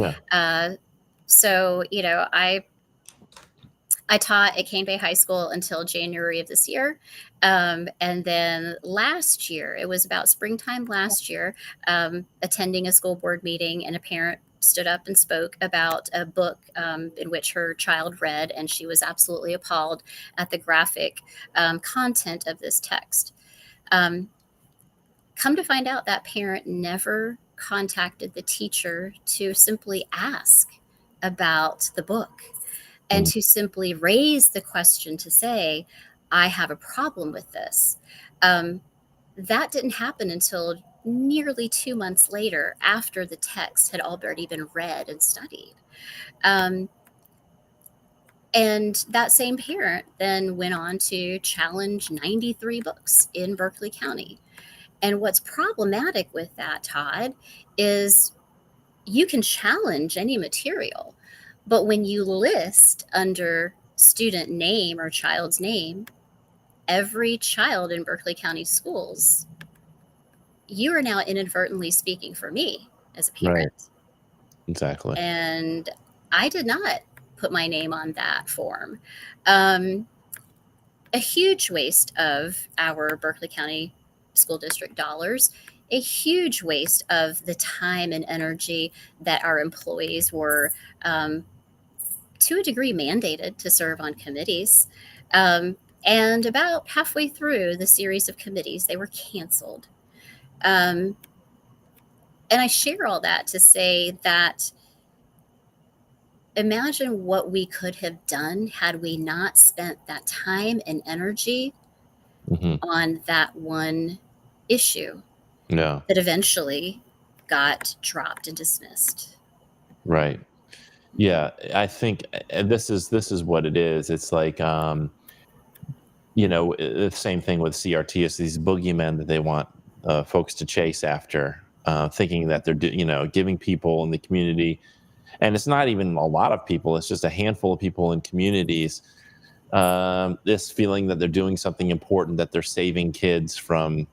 So, I taught at Cane Bay High School until January of this year. And then last year, it was about springtime last year, attending a school board meeting, and a parent stood up and spoke about a book in which her child read, and she was absolutely appalled at the graphic content of this text. Come to find out, that parent never contacted the teacher to simply ask about the book, and to simply raise the question to say, I have a problem with this. That didn't happen until nearly 2 months later, after the text had already been read and studied. And that same parent then went on to challenge 93 books in Berkeley County. And what's problematic with that, Todd, is you can challenge any material, but when you list under student name or child's name every child in Berkeley County schools, you are now inadvertently speaking for me as a parent. Right. Exactly. And I did not put my name on that form. A huge waste of our Berkeley County School District dollars, a huge waste of the time and energy that our employees were, to a degree, mandated to serve on committees. And about halfway through the series of committees, they were canceled. And I share all that to say that imagine what we could have done had we not spent that time and energy on that one issue that eventually got dropped and dismissed. Right. Yeah, I think this is what it is. It's like, the same thing with CRT. It's these boogeymen that they want folks to chase after, thinking that they're, giving people in the community, and it's not even a lot of people. It's just a handful of people in communities. This feeling that they're doing something important, that they're saving kids from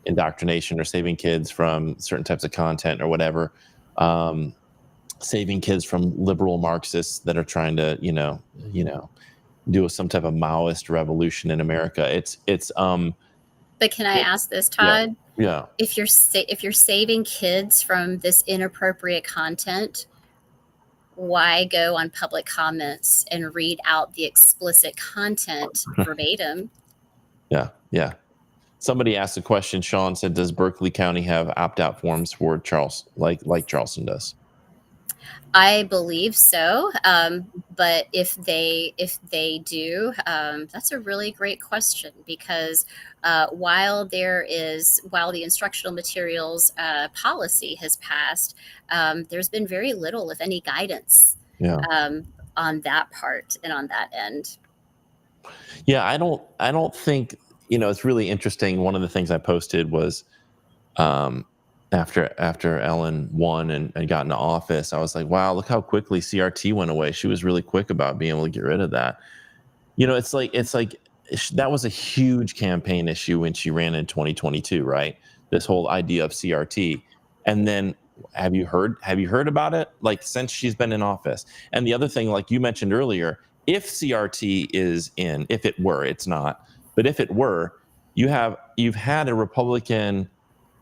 indoctrination or saving kids from certain types of content or whatever. Saving kids from liberal Marxists that are trying to, do some type of Maoist revolution in America. But can I ask this, Todd? Yeah. If you're saving kids from this inappropriate content, why go on public comments and read out the explicit content verbatim? Yeah. Somebody asked a question. Sean said, "Does Berkeley County have opt-out forms for Charleston, like Charleston does?" I believe so, but if they do, that's a really great question, because while the instructional materials policy has passed, there's been very little, if any, guidance on that part and on that end. Yeah, I don't think, it's really interesting. One of the things I posted was, after Ellen won and got into office, I was like, wow, look how quickly CRT went away. She was really quick about being able to get rid of that. It's like that was a huge campaign issue when she ran in 2022, right? This whole idea of CRT. And then have you heard about it, like, since she's been in office? And the other thing, like you mentioned earlier, if CRT is in, if it were, it's not, but if it were, you've had a Republican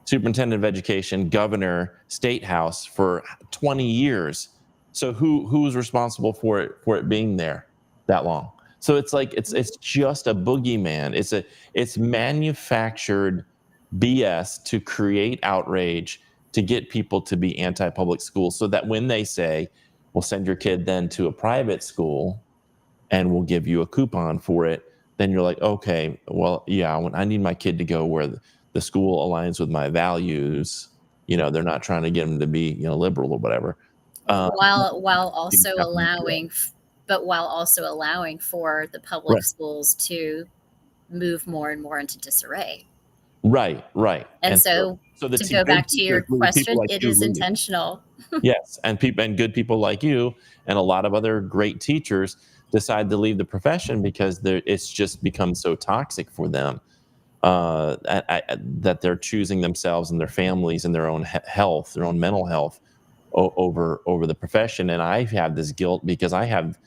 superintendent of education, governor, state house for 20 years. So who's responsible for it being there that long? So it's like it's just a boogeyman. It's manufactured BS to create outrage, to get people to be anti-public schools, so that when they say, we'll send your kid then to a private school and we'll give you a coupon for it, then you're like, okay, well, yeah, when I need my kid to go where the school aligns with my values, they're not trying to get them to be, liberal or whatever. while also Definitely allowing, but while also allowing for the public Right. schools to move more and more into disarray. Right. And so the to go good back to your teachers leave, people question, like it you is leave. intentional. Yes, and good people like you and a lot of other great teachers decide to leave the profession because it's just become so toxic for them, that they're choosing themselves and their families and their own health, their own mental health over the profession. And I have this guilt because I have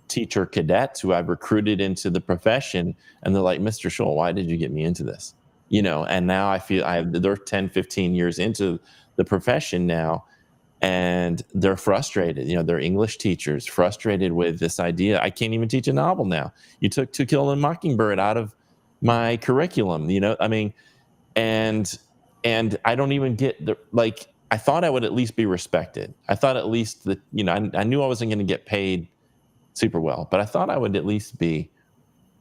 teacher cadets who I've recruited into the profession, and they're like, Mr. Scholl, why did you get me into this? And now I feel they're 10, 15 years into the profession now, and they're frustrated. They're English teachers frustrated with this idea. I can't even teach a novel now. You took To Kill a Mockingbird out of my curriculum. I mean, and I don't even get I thought I would at least be respected. I thought at least that I knew I wasn't going to get paid super well, but I thought I would at least be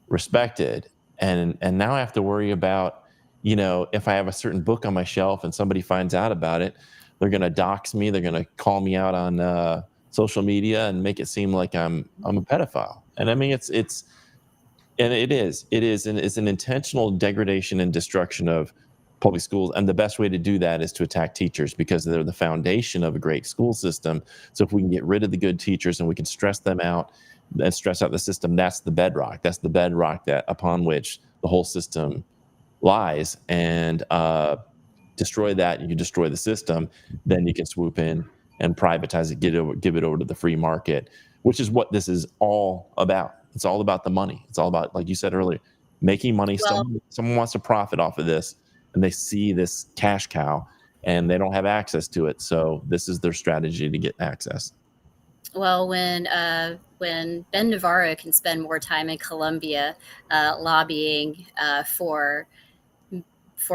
respected. And now I have to worry about, if I have a certain book on my shelf and somebody finds out about it, they're going to dox me. They're going to call me out on social media and make it seem like I'm a pedophile. And I mean, it is an intentional degradation and destruction of public schools. And the best way to do that is to attack teachers, because they're the foundation of a great school system. So if we can get rid of the good teachers and we can stress them out and stress out the system, that's the bedrock. That's the bedrock that upon which the whole system lies. And destroy that, you destroy the system, then you can swoop in and privatize it, give it over to the free market, which is what this is all about. It's all about the money. It's all about, like you said earlier, making money. Well, Someone wants to profit off of this, and they see this cash cow, and they don't have access to it. So this is their strategy to get access. Well, when Ben Navarro can spend more time in Columbia lobbying for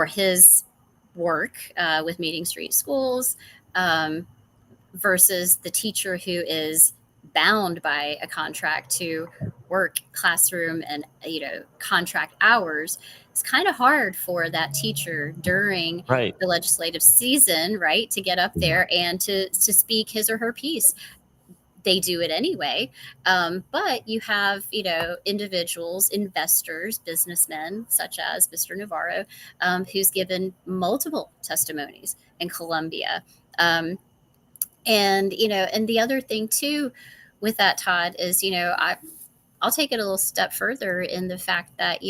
his work with Meeting Street Schools versus the teacher who is bound by a contract to work classroom and contract hours, it's kind of hard for that teacher during Right. the legislative season, right, to get up there and to speak his or her piece. They do it anyway. But you have, individuals, investors, businessmen, such as Mr. Navarro, who's given multiple testimonies in Columbia. And the other thing too with that, Todd, is, I'll take it a little step further in the fact that,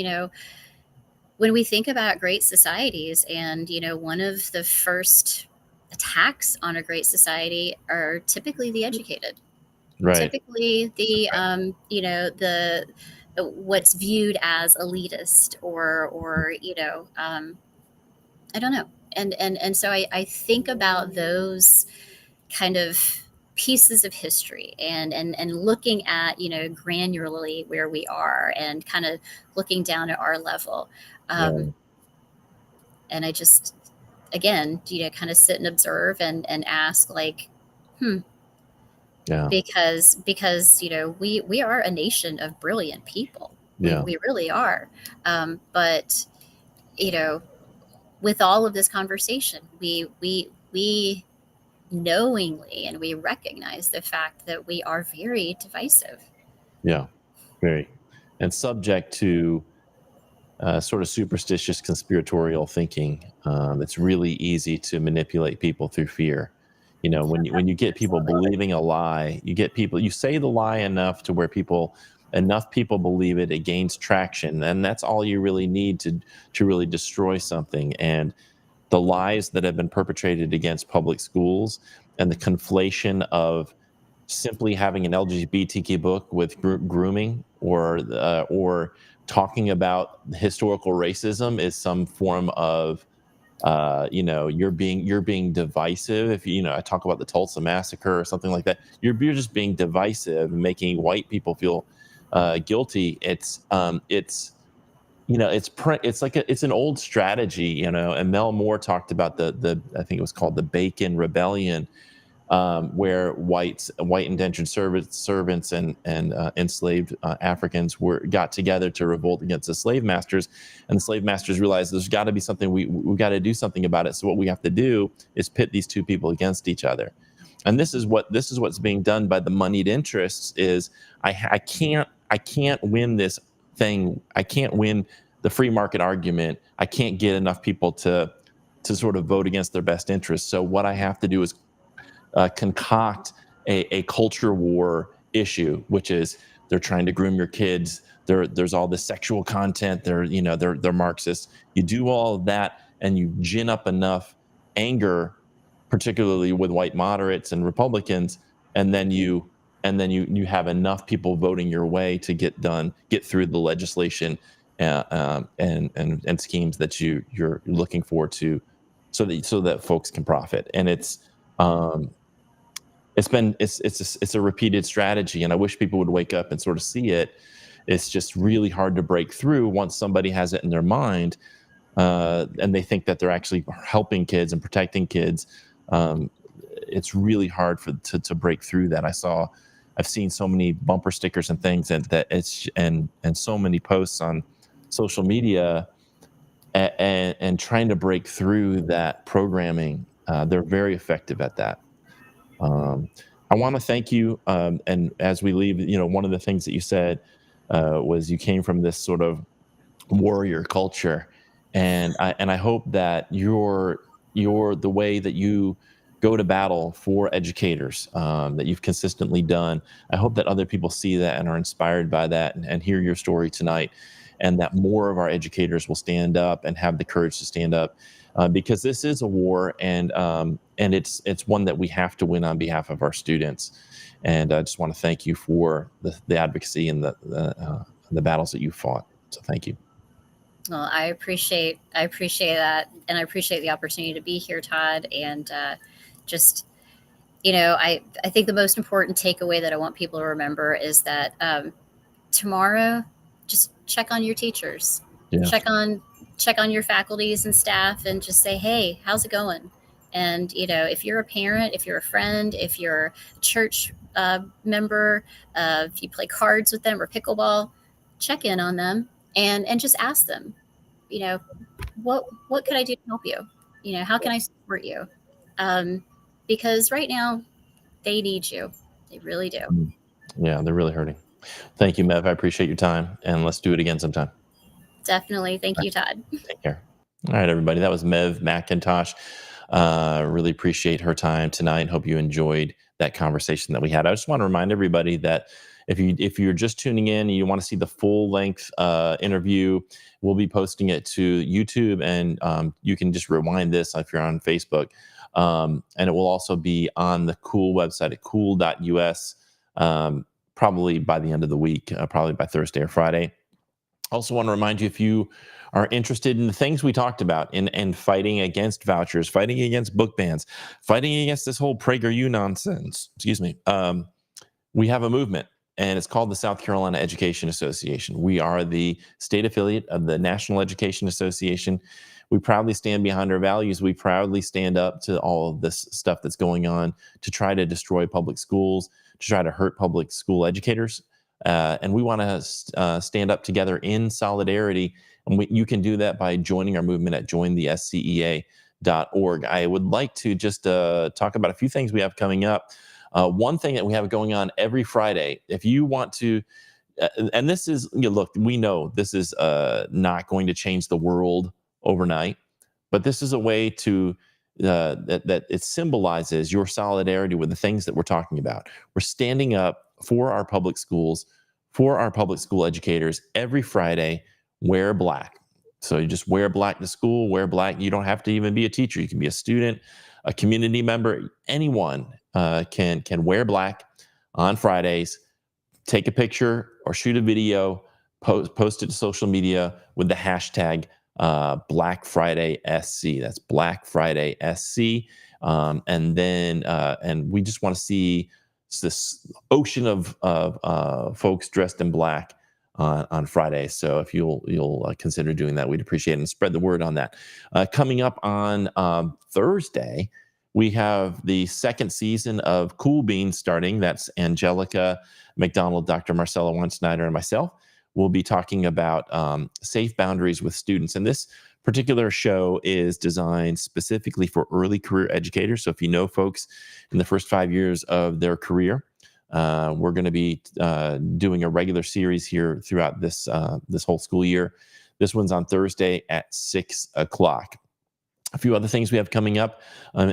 when we think about great societies, and, one of the first attacks on a great society are typically the educated. Right. Typically the the what's viewed as elitist or I don't know. And so I think about those kind of pieces of history and looking at, granularly where we are and kind of looking down at our level. And I just, again, kind of sit and observe and ask, like, Yeah. Because we are a nation of brilliant people. Yeah. We really are. But with all of this conversation, we knowingly, and we recognize the fact that we are very divisive. Yeah, very, and subject to sort of superstitious conspiratorial thinking. It's really easy to manipulate people through fear. When you get people believing a lie, you say the lie enough to where enough people believe it, it gains traction, and that's all you really need to really destroy something. And the lies that have been perpetrated against public schools and the conflation of simply having an LGBTQ book with grooming or talking about historical racism is some form of you're being divisive. If I talk about the Tulsa massacre or something like that, you're just being divisive and making white people feel guilty. It's it's an old strategy, and Mel Moore talked about the I think it was called the Bacon Rebellion, where white indentured servants and enslaved Africans got together to revolt against the slave masters, and the slave masters realized there's got to be something, we got to do something about it. So what we have to do is pit these two people against each other, and this is what's being done by the moneyed interests. Is I can't win this thing. I can't win the free market argument. I can't get enough people to sort of vote against their best interests. So what I have to do is concoct a culture war issue, which is they're trying to groom your kids. There's all this sexual content. They're Marxists. You do all of that, and you gin up enough anger, particularly with white moderates and Republicans, and then you have enough people voting your way to get through the legislation and schemes that you're looking for so that folks can profit. And it's a repeated strategy, and I wish people would wake up and sort of see it. It's just really hard to break through once somebody has it in their mind, and they think that they're actually helping kids and protecting kids. It's really hard to break through that. I've seen so many bumper stickers and things, and so many posts on social media, and trying to break through that programming. They're very effective at that. I want to thank you. And as we leave, one of the things that you said was you came from this sort of warrior culture, and I hope that you're the way that you go to battle for educators, that you've consistently done. I hope that other people see that and are inspired by that, and hear your story tonight, and that more of our educators will stand up and have the courage to stand up, because this is a war, and it's one that we have to win on behalf of our students. And I just want to thank you for the advocacy and the battles that you fought. So thank you. Well, I appreciate that, and I appreciate the opportunity to be here, Todd. And just, I think the most important takeaway that I want people to remember is that tomorrow, just check on your teachers, Yeah. check on your faculties and staff, and just say, hey, how's it going? And, if you're a parent, if you're a friend, if you're a church member, if you play cards with them or pickleball, check in on them and just ask them, what could I do to help you? How can I support you? Because right now they need you. They really do. Yeah, they're really hurting. Thank you, Mev. I appreciate your time, and let's do it again sometime. Definitely. Thank you, Todd. Take care. All right, everybody. That was Mev McIntosh. Really appreciate her time tonight. Hope you enjoyed that conversation that we had. I just want to remind everybody that if you're just tuning in and you want to see the full length interview, we'll be posting it to YouTube, and you can just rewind this if you're on Facebook. And it will also be on the Cool website at cool.us, probably by the end of the week, probably by Thursday or Friday. Also want to remind you, if you are interested in the things we talked about in fighting against vouchers, fighting against book bans, fighting against this whole PragerU nonsense, we have a movement, and it's called the South Carolina Education Association. We are the state affiliate of the National Education Association. We proudly stand behind our values. We proudly stand up to all of this stuff that's going on to try to destroy public schools, to try to hurt public school educators. And we want to stand up together in solidarity. And you can do that by joining our movement at jointhescea.org. I would like to just talk about a few things we have coming up. One thing that we have going on every Friday, if you want to, and this is, look, we know this is not going to change the world overnight, but this is a way to that it symbolizes your solidarity with the things that we're talking about. We're standing up for our public schools, for our public school educators. Every Friday, wear black. So you just wear black to school, wear black. You don't have to even be a teacher. You can be a student, a community member. Anyone can wear black on Fridays. Take a picture or shoot a video, post it to social media with the hashtag Black Friday SC. That's Black Friday SC. And we just want to see this ocean of folks dressed in black on Friday. So if you'll consider doing that, we'd appreciate it, and spread the word on that. Coming up on Thursday, we have the second season of Cool Beans starting. That's Angelica McDonald, Dr. Marcella Weinsteiner, and myself. We'll be talking about safe boundaries with students. And this particular show is designed specifically for early career educators. So if you know folks in the first 5 years of their career, we're going to be doing a regular series here throughout this whole school year. This one's on Thursday at 6 o'clock. A few other things we have coming up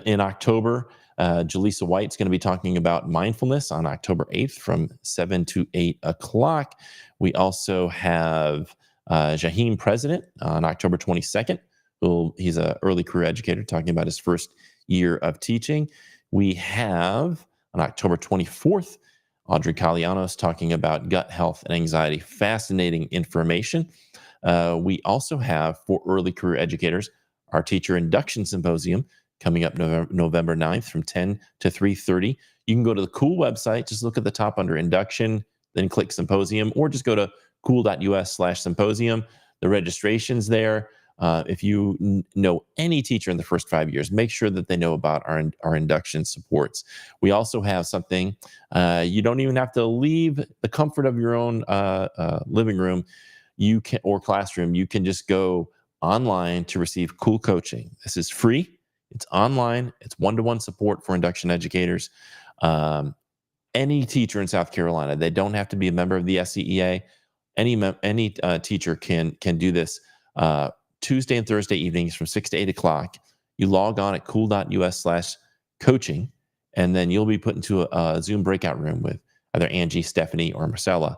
in October. Jaleesa White's going to be talking about mindfulness on October 8th from 7 to 8 o'clock. We also have Jaheim President on October 22nd. He's an early career educator talking about his first year of teaching. We have on October 24th, Audrey Kalianos talking about gut health and anxiety. Fascinating information. We also have, for early career educators, our teacher induction symposium coming up November 9th from 10 to 3:30. You can go to the Cool website, just look at the top under induction, then click symposium, or just go to cool.us/symposium. The registration's there. If you know any teacher in the first 5 years, make sure that they know about our induction supports. We also have something, you don't even have to leave the comfort of your own living room or classroom. You can just go online to receive Cool Coaching. This is free. It's online. It's one-to-one support for induction educators. Any teacher in South Carolina, they don't have to be a member of the SCEA. Any teacher can do this Tuesday and Thursday evenings from 6 to 8 o'clock. You log on at cool.us/coaching, and then you'll be put into a Zoom breakout room with either Angie, Stephanie, or Marcella.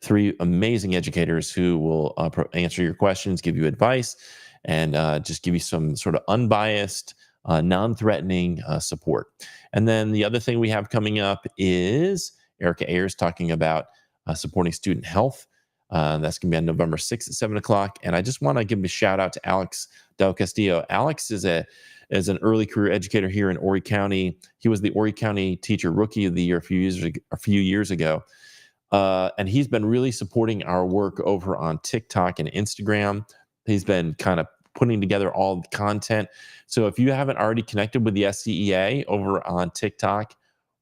3 amazing educators who will answer your questions, give you advice, and just give you some sort of unbiased, non-threatening support. And then the other thing we have coming up is Erica Ayers talking about supporting student health. That's going to be on November 6th at 7 o'clock. And I just want to give a shout out to Alex Del Castillo. Alex is an early career educator here in Horry County. He was the Horry County Teacher Rookie of the Year a few years ago. And he's been really supporting our work over on TikTok and Instagram. He's been kind of putting together all the content. So if you haven't already connected with the SCEA over on TikTok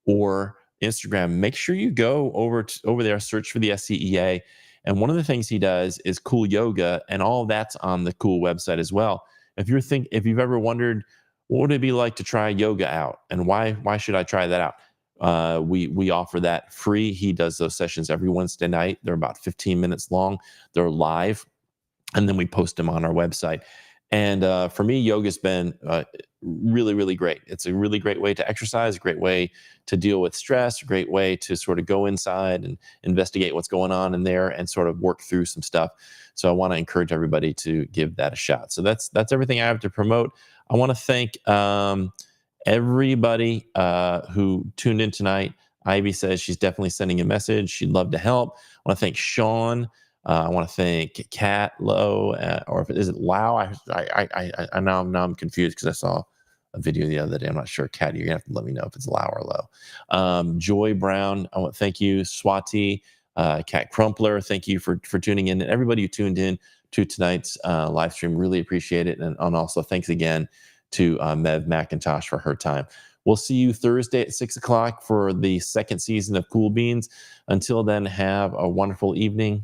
or Instagram, make sure you go over there, search for the SCEA. And one of the things he does is Cool Yoga, and all that's on the Cool website as well. If you've ever wondered, what would it be like to try yoga out, and why should I try that out? We offer that free. He does those sessions every Wednesday night. They're about 15 minutes long. They're live, and then we post them on our website. And for me, yoga's been really, really great. It's a really great way to exercise, a great way to deal with stress, a great way to sort of go inside and investigate what's going on in there and sort of work through some stuff. So I want to encourage everybody to give that a shot. So that's everything I have to promote. I want to thank everybody who tuned in tonight. Ivy says she's definitely sending a message. She'd love to help. I want to thank Sean. I want to thank Kat Lowe, or is it Lau? I now I'm confused because I saw a video the other day. I'm not sure. Kat, you're gonna have to let me know if it's Lau or Lowe. Joy Brown, I want to thank you. Swati, Kat Crumpler, thank you for tuning in, and everybody who tuned in to tonight's live stream. Really appreciate it, and also thanks again to Mev McIntosh for her time. We'll see you Thursday at 6 o'clock for the second season of Cool Beans. Until then, have a wonderful evening.